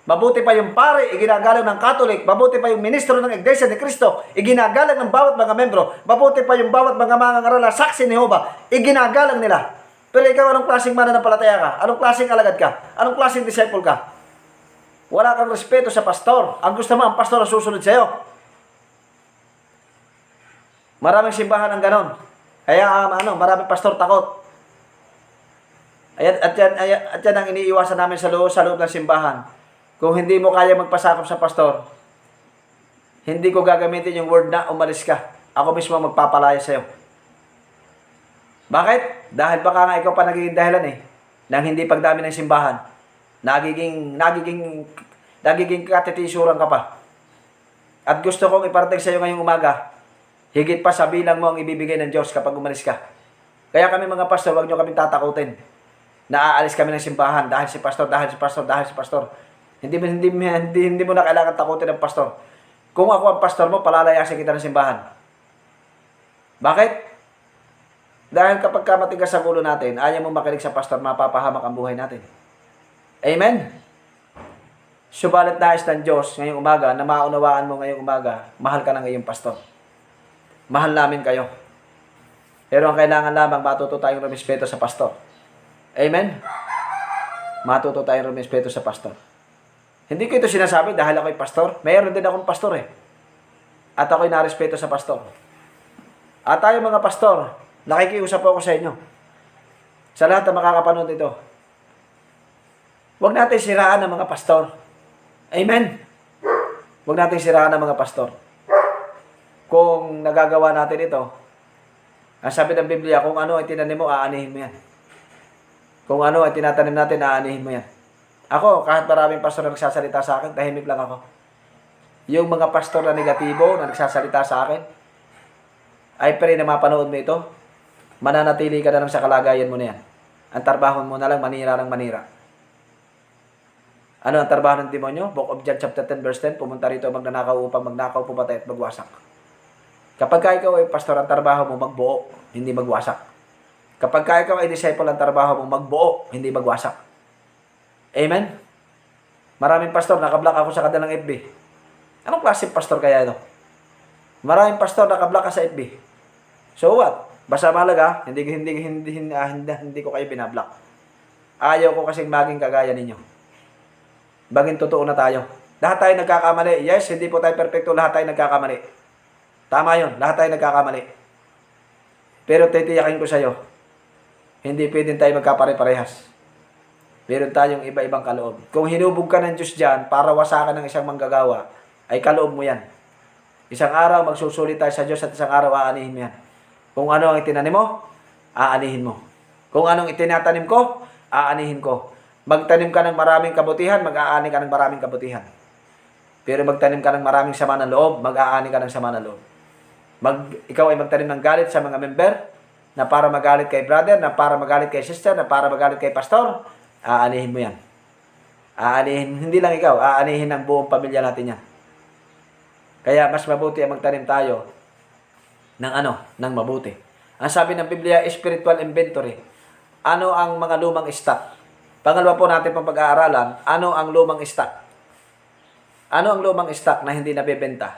Mabuti pa yung pare, iginagalang ng Katolik. Mabuti pa yung ministro ng Iglesia ni Cristo, iginagalang ng bawat mga membro. Mabuti pa yung bawat mga mangangaral na saksi ni Jehovah, iginagalang nila. Pero ikaw, anong klaseng mananampalataya ka? Anong klaseng alagad ka? Anong klaseng disciple ka? Wala kang respeto sa pastor. Ang gusto mo, ang pastor ang susunod sa'yo. Maraming simbahan ang ganon. Kaya maraming pastor takot. At yan ang iniiwasan namin sa loob ng simbahan. Kung hindi mo kaya magpasakop sa pastor, hindi ko gagamitin yung word na umalis ka. Ako mismo magpapalaya sa'yo. Bakit? Dahil baka nga ikaw pa nagiging dahilan ng hindi pagdami ng simbahan. Nagiging katitisuran ka pa. At gusto kong iparating sa iyo ngayong umaga, higit pa sa bilang mo ang ibibigay ng Diyos kapag umalis ka. Kaya kami mga pastor, huwag nyo kami tatakutin. Naaalis kami ng simbahan dahil si pastor. Hindi mo na kailangan takutin ng pastor. Kung ako ang pastor mo, palalayasin kita ng simbahan. Bakit? Dahil kapag matigas sa ulo natin, ayaw mo makinig sa pastor, mapapahamak ang buhay natin. Amen? Subalit nais ng Diyos ngayong umaga na maunawaan mo ngayong umaga, mahal ka ng iyong pastor. Mahal namin kayo. Pero ang kailangan lamang, matuto tayong rumispeto sa pastor. Amen? Matuto tayong rumispeto sa pastor. Hindi ko ito sinasabi dahil ako'y pastor. Mayroon din akong pastor At ako'y narespeto sa pastor. At tayo mga pastor, nakikiusap ako sa inyo. Sa lahat na makakapanood ito, huwag natin siraan ang mga pastor. Amen? Huwag natin siraan ang mga pastor. Kung nagagawa natin ito, ang sabi ng Biblia, kung ano ay tinanim mo, aanihin mo yan. Kung ano ay tinatanim natin, aanihin mo yan. Ako, kahit maraming pastor na nagsasalita sa akin, tahimik lang ako. Yung mga pastor na negatibo na nagsasalita sa akin, I pray na mapanood mo ito, mananatili ka na lang sa kalagayan mo na yan. Ang trabaho mo na lang, manira ng manira. Ano ang trabaho ng demonyo? Book of John chapter 10 verse 10, pumunta rito magnanakaw upang magnakaw, pumatay at magwasak. Kapag ikaw ay pastor, ang trabaho mo magbuo, hindi magwasak. Kapag ikaw ay disciple, ang trabaho mo magbuo, hindi magwasak. Amen? Maraming pastor, nakablock ako sa kanilang FB. Anong klase pastor kaya ito? Maraming pastor, nakablock ka sa FB. So what? Basta malaga, hindi ko kayo binablock. Ayaw ko kasing maging kagaya ninyo. Baging totoo na tayo. Lahat tayo nagkakamali. Yes, hindi po tayo perfecto. Lahat tayo nagkakamali. Tama yun. Lahat tayo nagkakamali. Pero titiyakin ko sa'yo, hindi pwedeng tayo magkapare-parehas. Meron tayong iba-ibang kaloob. Kung hinubog ka ng Diyos dyan para wasakan ng isang manggagawa, ay kaloob mo yan. Isang araw, magsusulit tayo sa Diyos at isang araw, aanihin mo yan. Kung ano ang itinanim mo, aanihin mo. Kung anong itinatanim ko, aanihin ko. Magtanim ka ng maraming kabutihan, mag-aani ka ng maraming kabutihan. Pero magtanim ka ng maraming sama ng loob, mag-aani ka ng sama ng loob. Ikaw ay magtanim ng galit sa mga member, na para magalit kay brother, na para magalit kay sister, na para magalit kay pastor, aanihin mo yan. Aanihin, hindi lang ikaw, aanihin ng buong pamilya natin yan. Kaya mas mabuti ang magtanim tayo ng mabuti. Ang sabi ng Biblia, spiritual inventory. Ano ang mga lumang stock? Pangalawa po natin pang pag-aaralan, ano ang lumang stock? Ano ang lumang stock na hindi nabebenta?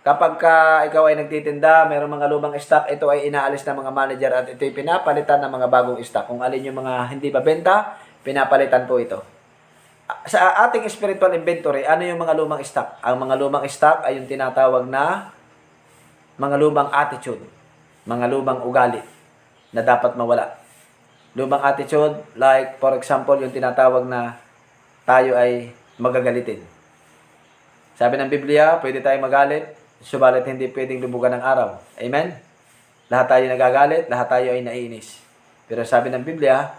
Kapag ikaw ay nagtitinda, mayroong mga lumang stock, ito ay inaalis ng mga manager at ito ay pinapalitan ng mga bagong stock. Kung alin yung mga hindi mabenta, pinapalitan po ito. Sa ating spiritual inventory, ano yung mga lumang stock? Ang mga lumang stock ay yung tinatawag na mga lumang attitude, mga lumang ugali na dapat mawala. Lumang attitude, like for example, yung tinatawag na tayo ay magagalitin. Sabi ng Biblia, pwede tayong magalit, subalit hindi pwedeng lubugan ng araw. Amen? Lahat tayo nagagalit, lahat tayo ay naiinis. Pero sabi ng Biblia,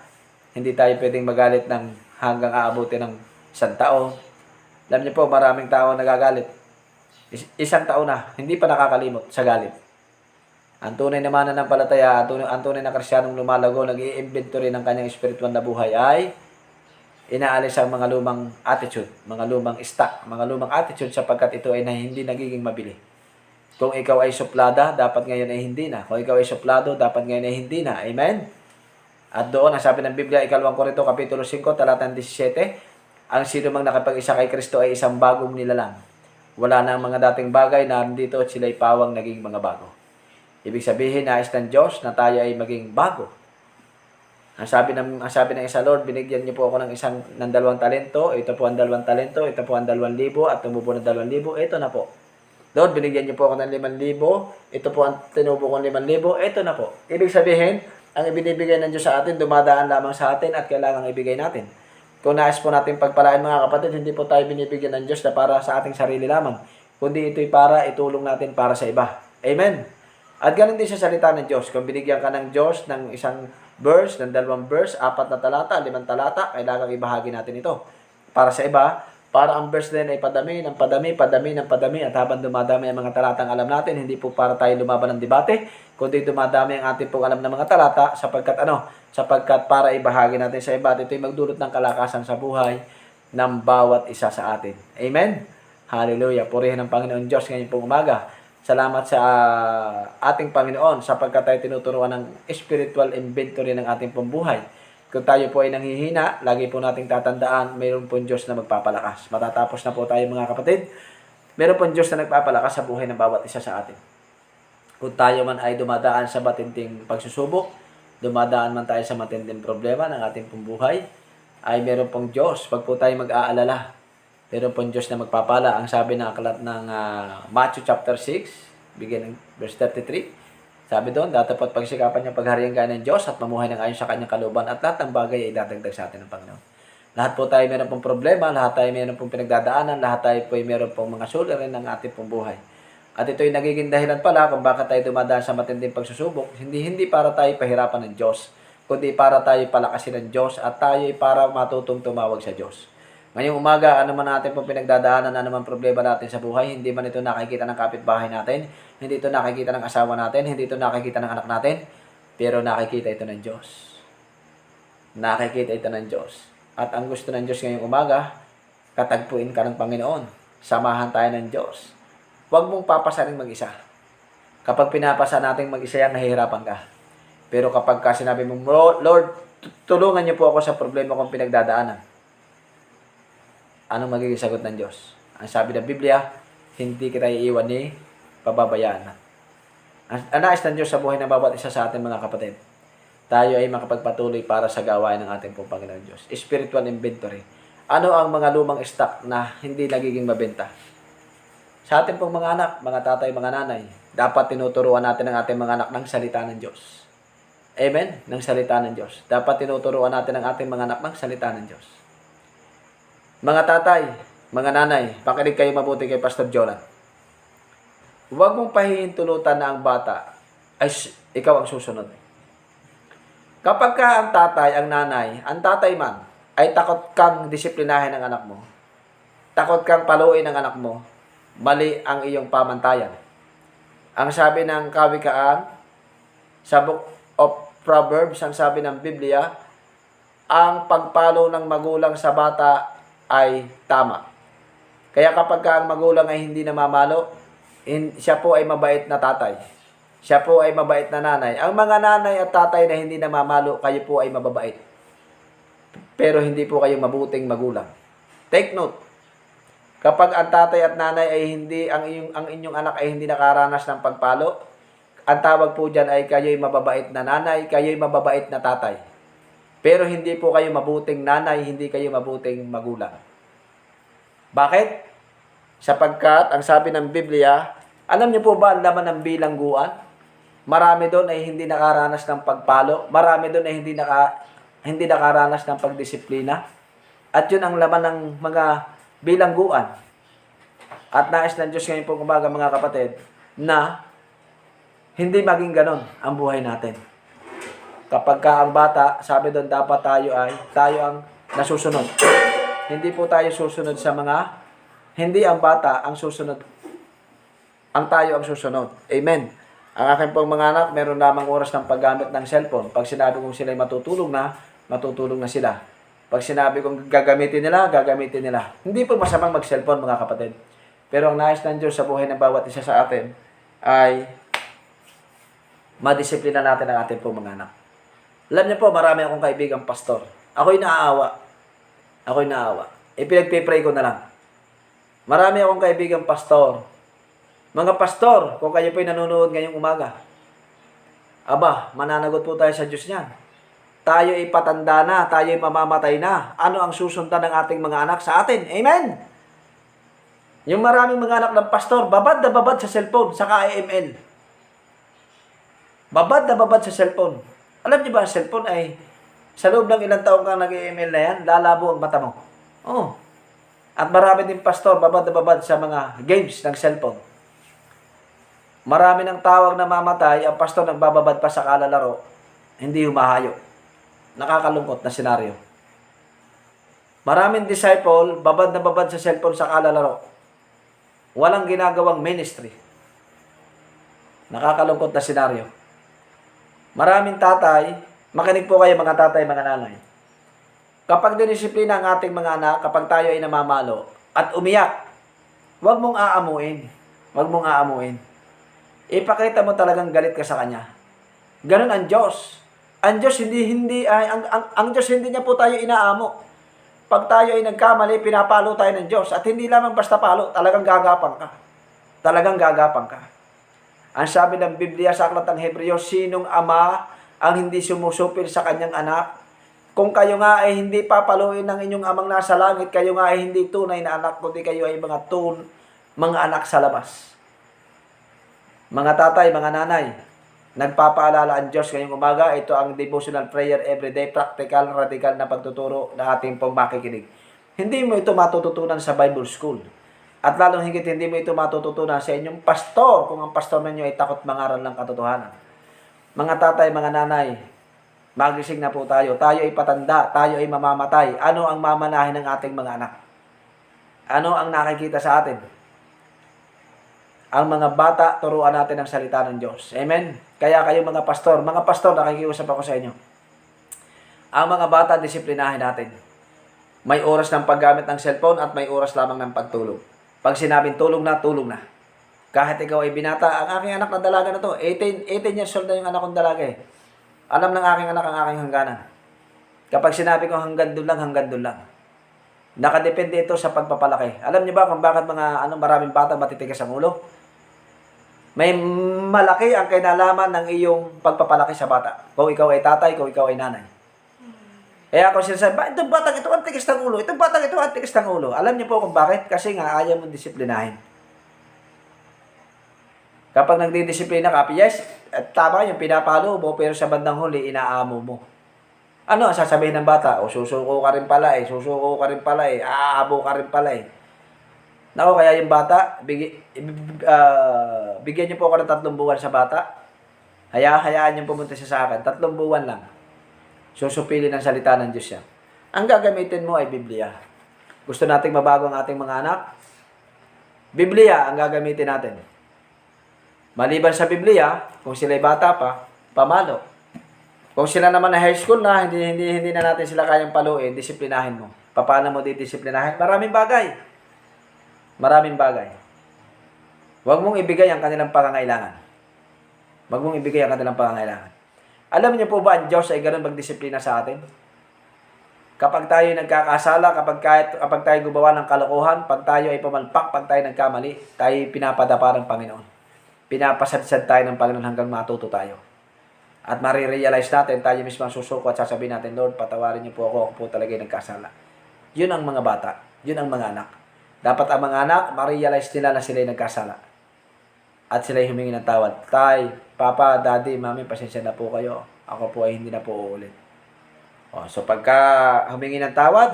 hindi tayo pwedeng magalit ng hanggang aabutin ng isang taon. Alam niyo po, maraming tao nagagalit. Isang taon na, hindi pa nakakalimot sa galit. Ang tunay na mananampalataya, ang tunay na Kristiyanong lumalago, nag-i-inventory ng kanyang spiritual na buhay ay inaalis ang mga lumang attitude, mga lumang stock, mga lumang attitude sapagkat ito ay hindi nagiging mabili. Kung ikaw ay suplada, dapat ngayon ay hindi na. Kung ikaw ay suplado, dapat ngayon ay hindi na. Amen? At doon, ang sabi ng Biblia, Ikalawang Korinto, Kapitulo 5, talatang 17, ang sino mang nakapag-isa kay Kristo ay isang bagong nilalang. Wala na ang mga dating bagay na nandito at sila'y pawang naging mga bago. Ibig sabihin, nais ng Diyos na tayo ay maging bago. Ang sabi ng isa, Lord, binigyan niyo po ako ng 2 talento. Ito po ang 2 talento. Ito po ang 2,000 at tumubo ng 2,000. Ito na po. Lord, binigyan niyo po ako ng 5,000. Ito po ang tinubo kong 5,000. Ito na po. Ibig sabihin, ang ibinibigay ng Diyos sa atin, dumadaan lamang sa atin at kailangang ibigay natin. Kung nais po natin pagpalain mga kapatid, hindi po tayo binibigyan ng Diyos na para sa ating sarili lamang. Kundi ito'y para itulong natin para sa iba. Amen? At ganun din sa salita ng Diyos. Kung binigyan ka ng Diyos ng isang verse, ng 2 verse, 4 na talata, 5 talata, kailangan ibahagi natin ito. Para sa iba, para ang verse din ay padami, ng padami, padami, ng padami, at habang dumadami ang mga talatang alam natin, hindi po para tayo lumaban ng debate, kundi dumadami ang ating pong alam ng mga talata, sapagkat para ibahagi natin sa iba, at ito'y magdulot ng kalakasan sa buhay ng bawat isa sa atin. Amen? Hallelujah. Purihin ng Panginoon Diyos ngayon pong umaga. Salamat sa ating Panginoon sapagkat tayo tinuturuan ng spiritual inventory ng ating pambuhay. Kung tayo po ay nanghihina, lagi po nating tatandaan, mayroon po Diyos na magpapalakas. Matatapos na po tayo mga kapatid. Mayroon po Diyos na nagpapalakas sa buhay ng bawat isa sa atin. Kung tayo man ay dumadaan sa matinding pagsusubok, dumadaan man tayo sa matinding problema ng ating pambuhay, ay mayroon pong Diyos. Pag po tayo mag-aalala, meron pong Diyos na magpapala. Ang sabi ng aklat ng Matthew chapter 6, bigyan ng verse 33. Sabi doon, dapat pagsikapan niya pagharihan kayo ng Diyos at mamuhay ng ayon sa kanyang kalooban at lahat ng bagay ay dadagdag sa atin ng Panginoon. Lahat po tayo meron pong problema, lahat tayo meron pong pinagdadaanan, lahat tayo po ay meron pong mga suliranin ng ating pong buhay. At ito ay nagiging dahilan pala kung bakit tayo dumadaan sa matinding pagsusubok. Hindi para tayo pahirapan ng Diyos, kundi para tayo palakasin ng Diyos at tayo ay para matutong tumawag sa Diyos. Ngayong umaga, ano man natin po pinagdadaanan, ano man problema natin sa buhay, hindi man ito nakikita ng kapitbahay natin, hindi ito nakikita ng asawa natin, hindi ito nakikita ng anak natin, pero nakikita ito ng Diyos. Nakikita ito ng Diyos. At ang gusto ng Diyos ngayong umaga, katagpuin ka ng Panginoon. Samahan tayo ng Diyos. Huwag mong papasanin mag-isa. Kapag pinapasa natin mag-isa yan, nahihirapan ka. Pero kapag ka sinabi mo, Lord, tulungan niyo po ako sa problema kong pinagdadaanan. Anong magiging sagot ng Diyos? Ang sabi ng Biblia, hindi kita iiwan ni pababayaan. Ang nais ng Diyos sa buhay ng bawat isa sa ating mga kapatid, tayo ay makapagpatuloy para sa gawain ng ating pong Panginoon Diyos. Spiritual inventory. Ano ang mga lumang stock na hindi nagiging mabenta? Sa ating pong mga anak, mga tatay, mga nanay, dapat tinuturuan natin ang ating mga anak ng salita ng Diyos. Amen? Ng salita ng Diyos. Dapat tinuturuan natin ang ating mga anak ng salita ng Diyos. Mga tatay, mga nanay, pakinig kayo mabuti kay Pastor Jolan. Huwag mong pahihintulutan na ang bata ay ikaw ang susunod. Kapag ka ang tatay, ang nanay, ang tatay man, ay takot kang disiplinahin ang anak mo, takot kang paluin ang anak mo, mali ang iyong pamantayan. Ang sabi ng Kawikaan, sa Book of Proverbs, ang sabi ng Biblia, ang pagpalo ng magulang sa bata ay tama. Kaya kapag ka ang magulang ay hindi namamalo, siya po ay mabait na tatay. Siya po ay mabait na nanay. Ang mga nanay at tatay na hindi namamalo, kayo po ay mababait. Pero hindi po kayo mabuting magulang. Take note. Kapag ang tatay at nanay ay hindi, ang inyong anak ay hindi nakaranas ng pagpalo, ang tawag po dyan ay kayo'y mababait na nanay, kayo'y mababait na tatay. Pero hindi po kayo mabuting nanay, hindi kayo mabuting magulang. Bakit? Sapagkat, ang sabi ng Biblia, alam niyo po ba ang laman ng bilangguan? Marami doon ay hindi nakaranas ng pagpalo. Marami doon ay hindi nakaranas ng pagdisiplina. At yun ang laman ng mga bilangguan. At nais ng Diyos ngayon po umaga mga kapatid, na hindi maging ganon ang buhay natin. Kapag ka ang bata, sabi doon dapat tayo ang nasusunod. Hindi po tayo susunod sa hindi ang bata ang susunod. Ang tayo ang susunod. Amen. Ang aking pong mga anak, meron lamang oras ng paggamit ng cellphone. Pag sinabi kong sila'y matutulog na sila. Pag sinabi kong gagamitin nila. Hindi po masamang mag-cellphone mga kapatid. Pero ang nais ng Diyos sa buhay ng bawat isa sa atin ay madisiplina natin ang ating pong mga anak. Alam niyo po, marami akong kaibigang pastor. Ako'y naawa. Pinagpipray ko na lang. Marami akong kaibigang pastor. Mga pastor, kung kayo po'y nanonood ngayong umaga, aba, mananagot po tayo sa Diyos niyan. Tayo ay patanda na, tayo ay mamamatay na. Ano ang susundan ng ating mga anak sa atin? Amen? Yung maraming mga anak ng pastor, babad na babad sa cellphone, saka IML. Babad na babad sa cellphone. Alam niyo ba, ang cellphone ay, sa loob ng ilang taong kang nag-email na yan, lalabo ang mata mo. Oh. At marami din pastor, babad na babad sa mga games ng cellphone. Marami ng tawag na mamatay, ang pastor nagbababad pa sa kalalaro, hindi humahayo. Nakakalungkot na senaryo. Maraming disciple, babad na babad sa cellphone sa kalalaro. Walang ginagawang ministry. Nakakalungkot na senaryo. Maraming tatay, makinig po kayo mga tatay, mga nanay. Kapag dinisiplina ang ating mga anak, kapag tayo ay namamalo at umiyak, huwag mong aamuin. Ipakita mo talagang galit ka sa kanya. Ganun ang Diyos. Ang Diyos ang Diyos hindi niya po tayo inaamo. Pag tayo ay nagkamali, pinapalo tayo ng Diyos. At hindi lamang basta palo, talagang gagapang ka. Ang sabi ng Biblia sa Aklat ng Hebreo, sinong ama ang hindi sumusupil sa kanyang anak? Kung kayo nga ay hindi papaluin ng inyong amang nasa langit, kayo nga ay hindi tunay na anak, kundi kayo ay mga anak sa labas. Mga tatay, mga nanay, nagpapaalala ang Diyos ngayong umaga. Ito ang devotional prayer everyday, practical, radical na pagtuturo na ating pong makikinig. Hindi mo ito matututunan sa Bible School. At lalong higit, hindi mo ito matututunan sa inyong pastor, kung ang pastor ninyo ay takot mangaral ng katotohanan. Mga tatay, mga nanay, Magising na po tayo. Tayo ay patanda. Tayo ay mamamatay. Ano ang mamanahin ng ating mga anak? Ano ang nakikita sa atin? Ang mga bata, turuan natin ang salita ng Diyos. Amen? Kaya kayo mga pastor, nakikiusap ako sa inyo. Ang mga bata, disiplinahin natin. May oras ng paggamit ng cellphone at may oras lamang ng pagtulog. Pag sinabing tulog na, tulog na. Kahit ikaw ay binata, ang aking anak na dalaga na to, 18 years old na yung anak kong dalaga eh. Alam ng aking anak ang aking hangganan. Kapag sinabi ko hanggang doon lang, hanggang doon lang. Nakadepende ito sa pagpapalaki. Alam niyo ba kung bakit maraming bata matitigas ang ulo? May malaki ang kinalaman ng iyong pagpapalaki sa bata. Kung ikaw ay tatay, kung ikaw ay nanay. Kaya ako sinasabi, itong batang ito ang tigas ng ulo. Itong batang ito ang tigas ng ulo. Alam niyo po kung bakit? Kasi nga ayaw mong disiplinahin. Kapag nagdidisiplina ka, yes, tama yung pinapalo mo, pero sa bandang huli, inaamo mo. Ano ang sasabihin ng bata? O susuko ka rin pala eh, aabo ka rin pala eh. Naku, kaya yung bata, bigyan niyo po ako ng 3 buwan sa bata. Hayaan niyo pumunta siya sa akin, 3 buwan lang. Susupili ng salita ng Diyos siya. Ang gagamitin mo ay Biblia. Gusto nating mabago ang ating mga anak? Biblia ang gagamitin natin. Maliban sa Biblia, kung sila'y bata pa, pamalo. Kung sila naman na high school na, hindi na natin sila kayang paluin, disiplinahin mo. Paano mo didisiplinahin? Maraming bagay. Huwag mong ibigay ang kanilang pangangailangan. Alam niyo po ba, ang Diyos ay ganoon magdisiplina sa atin? Kapag tayo nagkakasala, kapag tayo gumawa ng kalokohan, pag tayo ay pumalpak, pag tayo nagkamali, tayo pinapadapa ng Panginoon. Pinapasadsad tayo ng Panginoon hanggang matuto tayo. At marirealize natin, tayo mismo ang susuko at sasabihin natin, Lord, patawarin niyo po ako po talaga yung nagkasala. Yun ang mga bata. Yun ang mga anak. Dapat ang mga anak, marirealize nila na sila yung nagkasala. At sila yung humingi ng tawad. Tay, Papa, Daddy, Mami, pasensya na po kayo. Ako po ay hindi na po uulit. So pagka humingi ng tawad,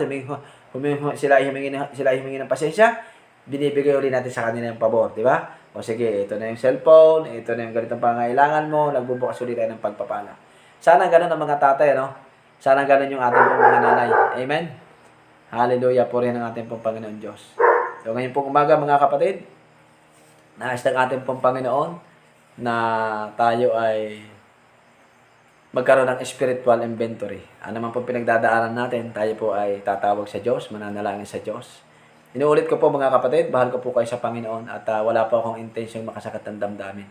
sila humingi ng pasensya, binibigay ulit natin sa kanila yung pabor, di ba? O sige, ito na yung cellphone, ito na yung ganitong pangangailangan mo, nagbubukas ulit tayo ng pagpapala. Sana ganun ang mga tatay, no? Sana ganun yung ating pong mga nanay. Amen? Hallelujah po rin ang ating pong Panginoon Diyos. So ngayon pong umaga mga kapatid, nais ng ating pong Panginoon na tayo ay magkaroon ng spiritual inventory. Ano man po pinagdadaanan natin, tayo po ay tatawag sa Diyos, mananalangin sa Diyos. Inuulit ko po mga kapatid, bahal ko po kayo sa Panginoon at wala po akong intensyong makasakit ng damdamin.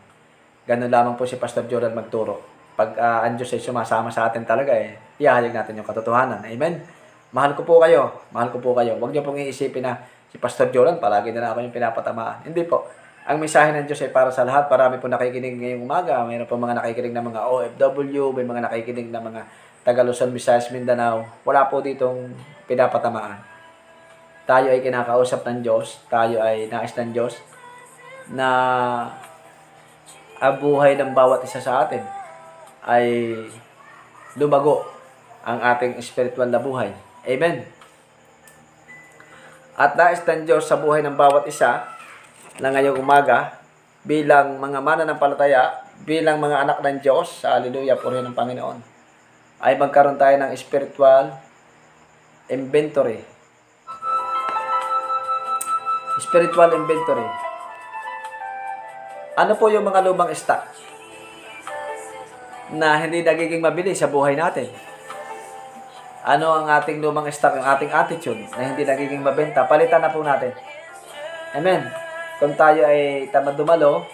Ganun lamang po si Pastor Jordan magturo. Pag ang Diyos ay sumasama sa atin talaga, ihahayag natin yung katotohanan. Amen? Mahal ko po kayo. Huwag niyo pong iisipin na si Pastor Jordan, palagi na ako yung pinapatamaan. Hindi po. Ang mensahe ng Diyos ay para sa lahat. Marami po nakikinig ngayong umaga. Mayroon po mga nakikinig na mga OFW, may mga nakikinig na mga taga Luzon, Visayas, Mindanao. Wala po ditong pinapatamaan. Tayo ay kinakausap ng Diyos, tayo ay nais ng Diyos na ang buhay ng bawat isa sa atin ay lumago ang ating spiritual na buhay. Amen. At nais ng Diyos sa buhay ng bawat isa na ngayong umaga bilang mga mananampalataya, bilang mga anak ng Diyos, hallelujah, purihin ng Panginoon, ay magkaroon tayo ng spiritual inventory. Spiritual inventory. Ano po yung mga lumang stock na hindi nagiging mabili sa buhay natin? Ano ang ating lumang stock, ang ating attitude na hindi nagiging mabenta? Palitan na po natin. Amen. Kung tayo ay tamad dumalo,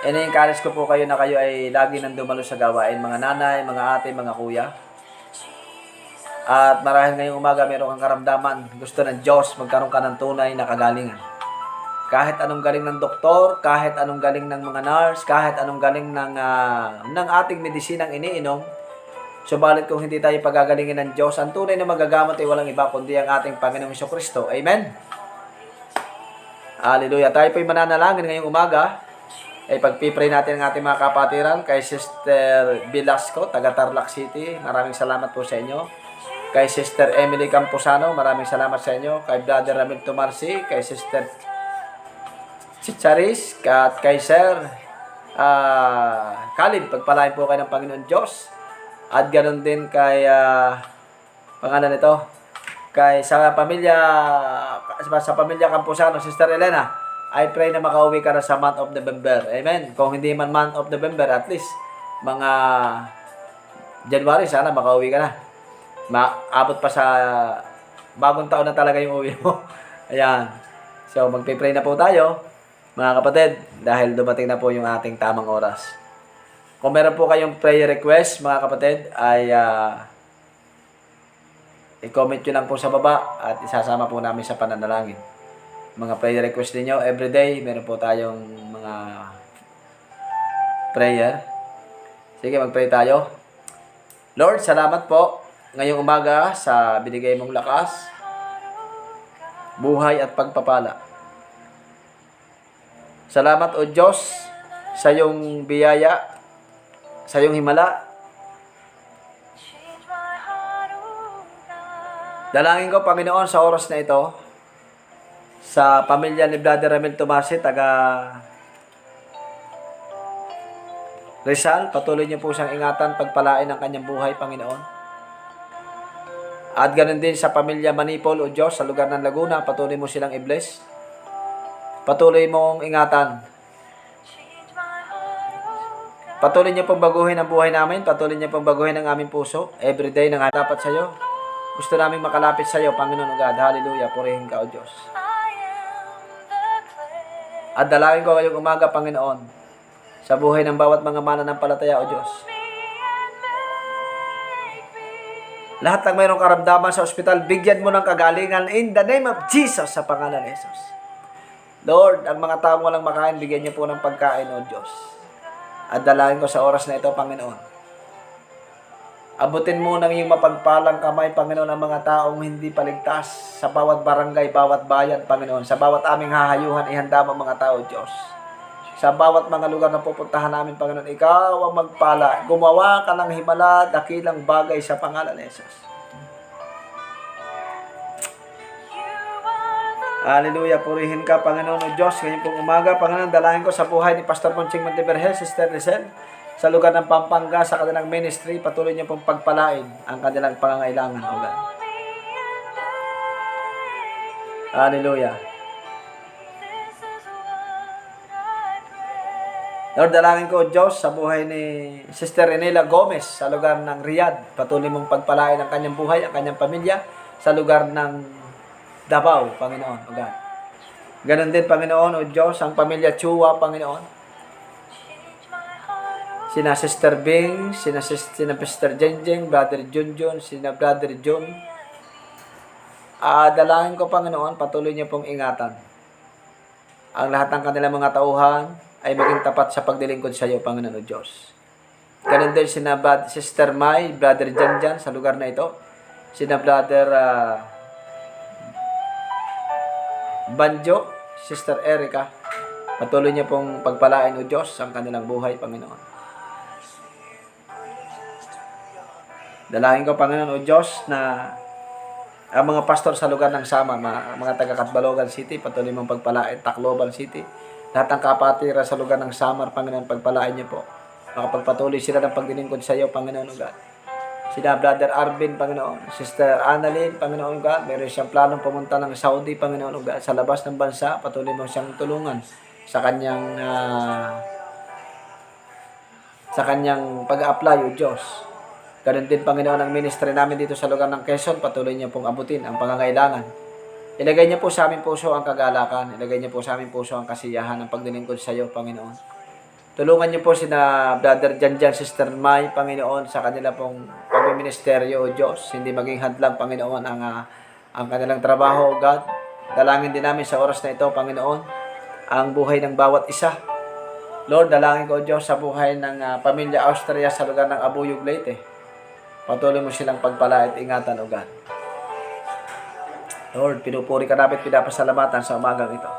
ini-encourage ko po kayo na kayo ay lagi nang dumalo sa gawain, mga nanay, mga ate, mga kuya. At marahil ngayong umaga meron kang karamdaman, gusto ng Diyos, magkaroon ka ng tunay na kagalingan. Kahit anong galing ng doktor, kahit anong galing ng mga nurse, kahit anong galing ng ating medisinang iniinom, subalit kung hindi tayo pagagalingin ng Diyos, ang tunay na magagamot ay walang iba kundi ang ating Panginoong Hesukristo. Amen? Hallelujah. Tayo po'y mananalangin ngayong umaga. Ay pagpipray natin ang ating mga kapatiran kay Sister Velasco, taga Tarlac City. Maraming salamat po sa inyo. Kay Sister Emily Camposano, maraming salamat sa inyo. Kay Brother Ramil Tumarsi, kay Sister Chicharis, at kay Sir Khalid, pagpalain po kayo ng Panginoon Diyos. At ganun din kay, pangalan nito, kay sa pamilya Campusano, Sister Elena, I pray na makauwi ka na sa month of November. Amen. Kung hindi man month of November, at least mga January, sana makauwi ka na. Maabot pa sa bagong taon na talaga yung uwi mo. Ayan. So, magpipray na po tayo, mga kapatid, dahil dumating na po yung ating tamang oras. Kung meron po kayong prayer request, mga kapatid, ay i-comment nyo lang po sa baba at isasama po namin sa pananalangin. Mga prayer request ninyo, everyday, meron po tayong mga prayer. Sige, mag-pray tayo. Lord, salamat po ngayong umaga sa binigay mong lakas, buhay at pagpapala. Salamat o Diyos sa iyong biyaya, sa iyong himala. Dalangin ko, Panginoon, sa oras na ito, sa pamilya ni Brother Ramil Tomasi, taga Rizal, patuloy niyo po siyang ingatan, pagpalain ang kanyang buhay, Panginoon. At ganun din sa pamilya Manipol, o Diyos, sa lugar ng Laguna, patuloy mo silang i-bless. Patuloy mong ingatan. Patuloy niyo pong baguhin ang buhay namin, patuloy niyo pong baguhin ang aming puso. Everyday nang dapat sa iyo. Gusto namin makalapit sa iyo, Panginoon God. Hallelujah. Purihin ka, O Diyos. At dalangin ko ngayong umaga, Panginoon, sa buhay ng bawat mga mananampalataya, O Diyos. Lahat ng mayroong karamdaman sa ospital, bigyan mo ng kagalingan in the name of Jesus, sa pangalan ni Jesus. Lord, ang mga taong walang makain, bigyan niyo po ng pagkain, O Diyos. At dalangin ko sa oras na ito, Panginoon. Abutin mo ng iyong mapagpalang kamay, Panginoon, ang mga taong hindi paligtas sa bawat barangay, bawat bayan, Panginoon. Sa bawat aming hahayuhan, ihanda mo mga tao, Diyos. Sa bawat mga lugar na pupuntahan namin, Panginoon, Ikaw ang magpala. Gumawa ka ng himala, dakilang bagay sa pangalan ni Jesus. Hallelujah. Purihin ka, Panginoon o Diyos. Ngayon pong umaga, Panginoon, dalangin ko sa buhay ni Pastor Ponching Montevergel, Sister Rizal, sa lugar ng Pampanga, sa kanilang ministry, patuloy niyo pong pagpalain ang kanilang pangangailangan, O God. Hallelujah. Lord, dalangin ko, Diyos, sa buhay ni Sister Renela Gomez, sa lugar ng Riyadh, patuloy mong pagpalain ang kanyang buhay, ang kanyang pamilya, sa lugar ng Davao, Panginoon, O God. Ganon din, Panginoon, O Diyos, ang pamilya Chua, Panginoon. Sina Sister Bing, sina Sister Jenjeng, Brother Junjun, sina Brother Jun. Dalangin ko, Panginoon, patuloy niyo pong ingatan. Ang lahat ng kanilang mga tauhan ay maging tapat sa pagdilingkod sa iyo, Panginoon, O Diyos. Ganon din sina Sister Mai, Brother Janjan, sa lugar na ito. Sina Brother Banjo, Sister Erica, patuloy niyo pong pagpalain, O Diyos, ang kanilang buhay, Panginoon. Dalangin ko, Panginoon, O Diyos, na ang mga pastor sa lugar ng Sama, mga taga Katbalogan City, patuloy mong pagpalain, Tacloban City, lahat ng kapatira sa lugar ng Samar, Panginoon, pagpalain niyo po. Makapagpatuloy sila ng pagdilingkod sa iyo, Panginoon, O God. Sina Brother Arvin, Panginoon, Sister Annalyn, Panginoon God, meron siyang planong pumunta ng Saudi, Panginoon God, sa labas ng bansa, patuloy mo siyang tulungan sa kanyang pag-apply, O Diyos. Ganun din, Panginoon, ang ministry namin dito sa lugar ng Quezon, patuloy niyo pong abutin ang pangangailangan. Ilagay niyo po sa aming puso ang kagalakan, ilagay niyo po sa aming puso ang kasiyahan ng pagdilingkod sa iyo, Panginoon. Tulungan niyo po sina Brother Janjan, Sister Mai, Panginoon, sa kanila pong pagmiministeryo, O Diyos. Hindi maging hadlang, Panginoon, ang kanilang trabaho, O God. Dalangin din namin sa oras na ito, Panginoon, ang buhay ng bawat isa. Lord, dalangin ko, O Diyos, sa buhay ng pamilya Austria sa lugar ng Abuyog, Leyte. Patuloy mo silang pagpala at ingatan, O God. Lord, pinupuri ka namin, pinapasalamatan sa umagang ito.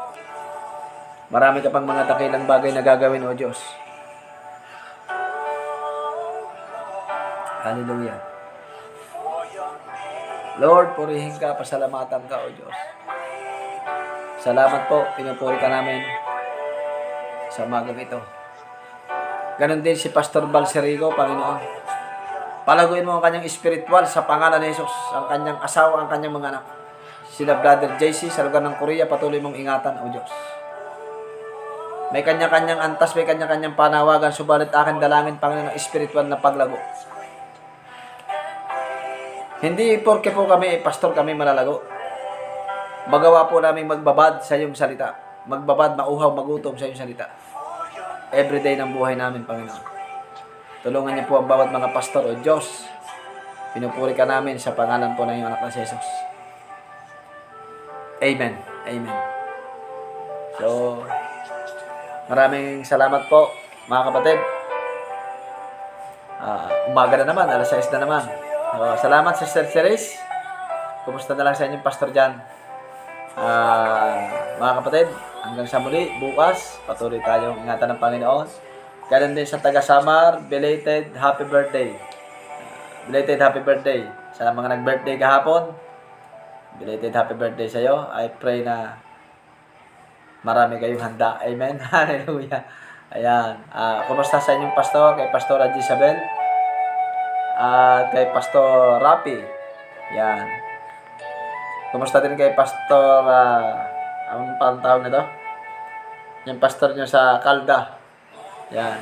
Marami ka pang mga dakilang bagay na gagawin, O Diyos. Hallelujah. Lord, purihin ka, pasalamatan ka, O Diyos. Salamat po, pinupuri ka namin sa umagang ito. Ganon din si Pastor Balserigo, Panginoon. Palaguin mo ang kanyang spiritual sa pangalan ni Jesus. Ang kanyang asawa, ang kanyang mga anak. Sila Brother JC sa lugar ng Korea, patuloy mong ingatan, O Diyos. May kanya-kanyang antas, may kanya-kanyang panawagan, subalit akin dalangin, Panginoon, ng spiritual na paglago. Hindi porke po kami, pastor, kami malalago. Magawa po namin magbabad sa iyong salita. Magbabad, mauhaw, magutom sa iyong salita. Everyday ng buhay namin, Panginoon. Tulungan niyo po ang bawat mga pastor, O Diyos. Pinupuri ka namin sa pangalan po ng iyong anak na si Jesus. Amen. Amen. So, maraming salamat po, mga kapatid. Umaga na naman, alas 6 na naman. So, salamat, Sister Ceres. Kumusta na lang sa inyong pastor dyan? Mga kapatid, hanggang sa muli, bukas, patuloy tayong ingatan ng Panginoon. Ganun din sa taga-Samar, belated happy birthday. Belated happy birthday. Sa mga nag-birthday kahapon, belated happy birthday sa iyo. I pray na marami kayong handa. Amen. Hallelujah. Ayan. Kumusta sa inyong pastor? Kay Pastor Isabel. At kay Pastor Rapi. Yan. Kumusta din kay Pastor, ang pantawag nito? Yung pastor nyo sa Calda. Yan.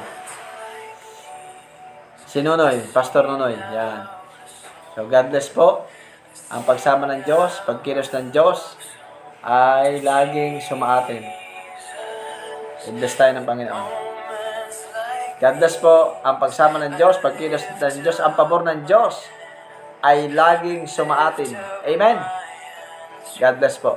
Si Nonoy, Pastor Nonoy. Yan. So, God bless po. Ang pagsama ng Diyos, pagkilos ng Diyos, ay laging sumaatin. I-bless tayo ng Panginoon. God bless po. Ang pagsama ng Diyos, pagkilos ng Diyos, ang pabor ng Diyos, ay laging sumaatin. Amen. God bless po.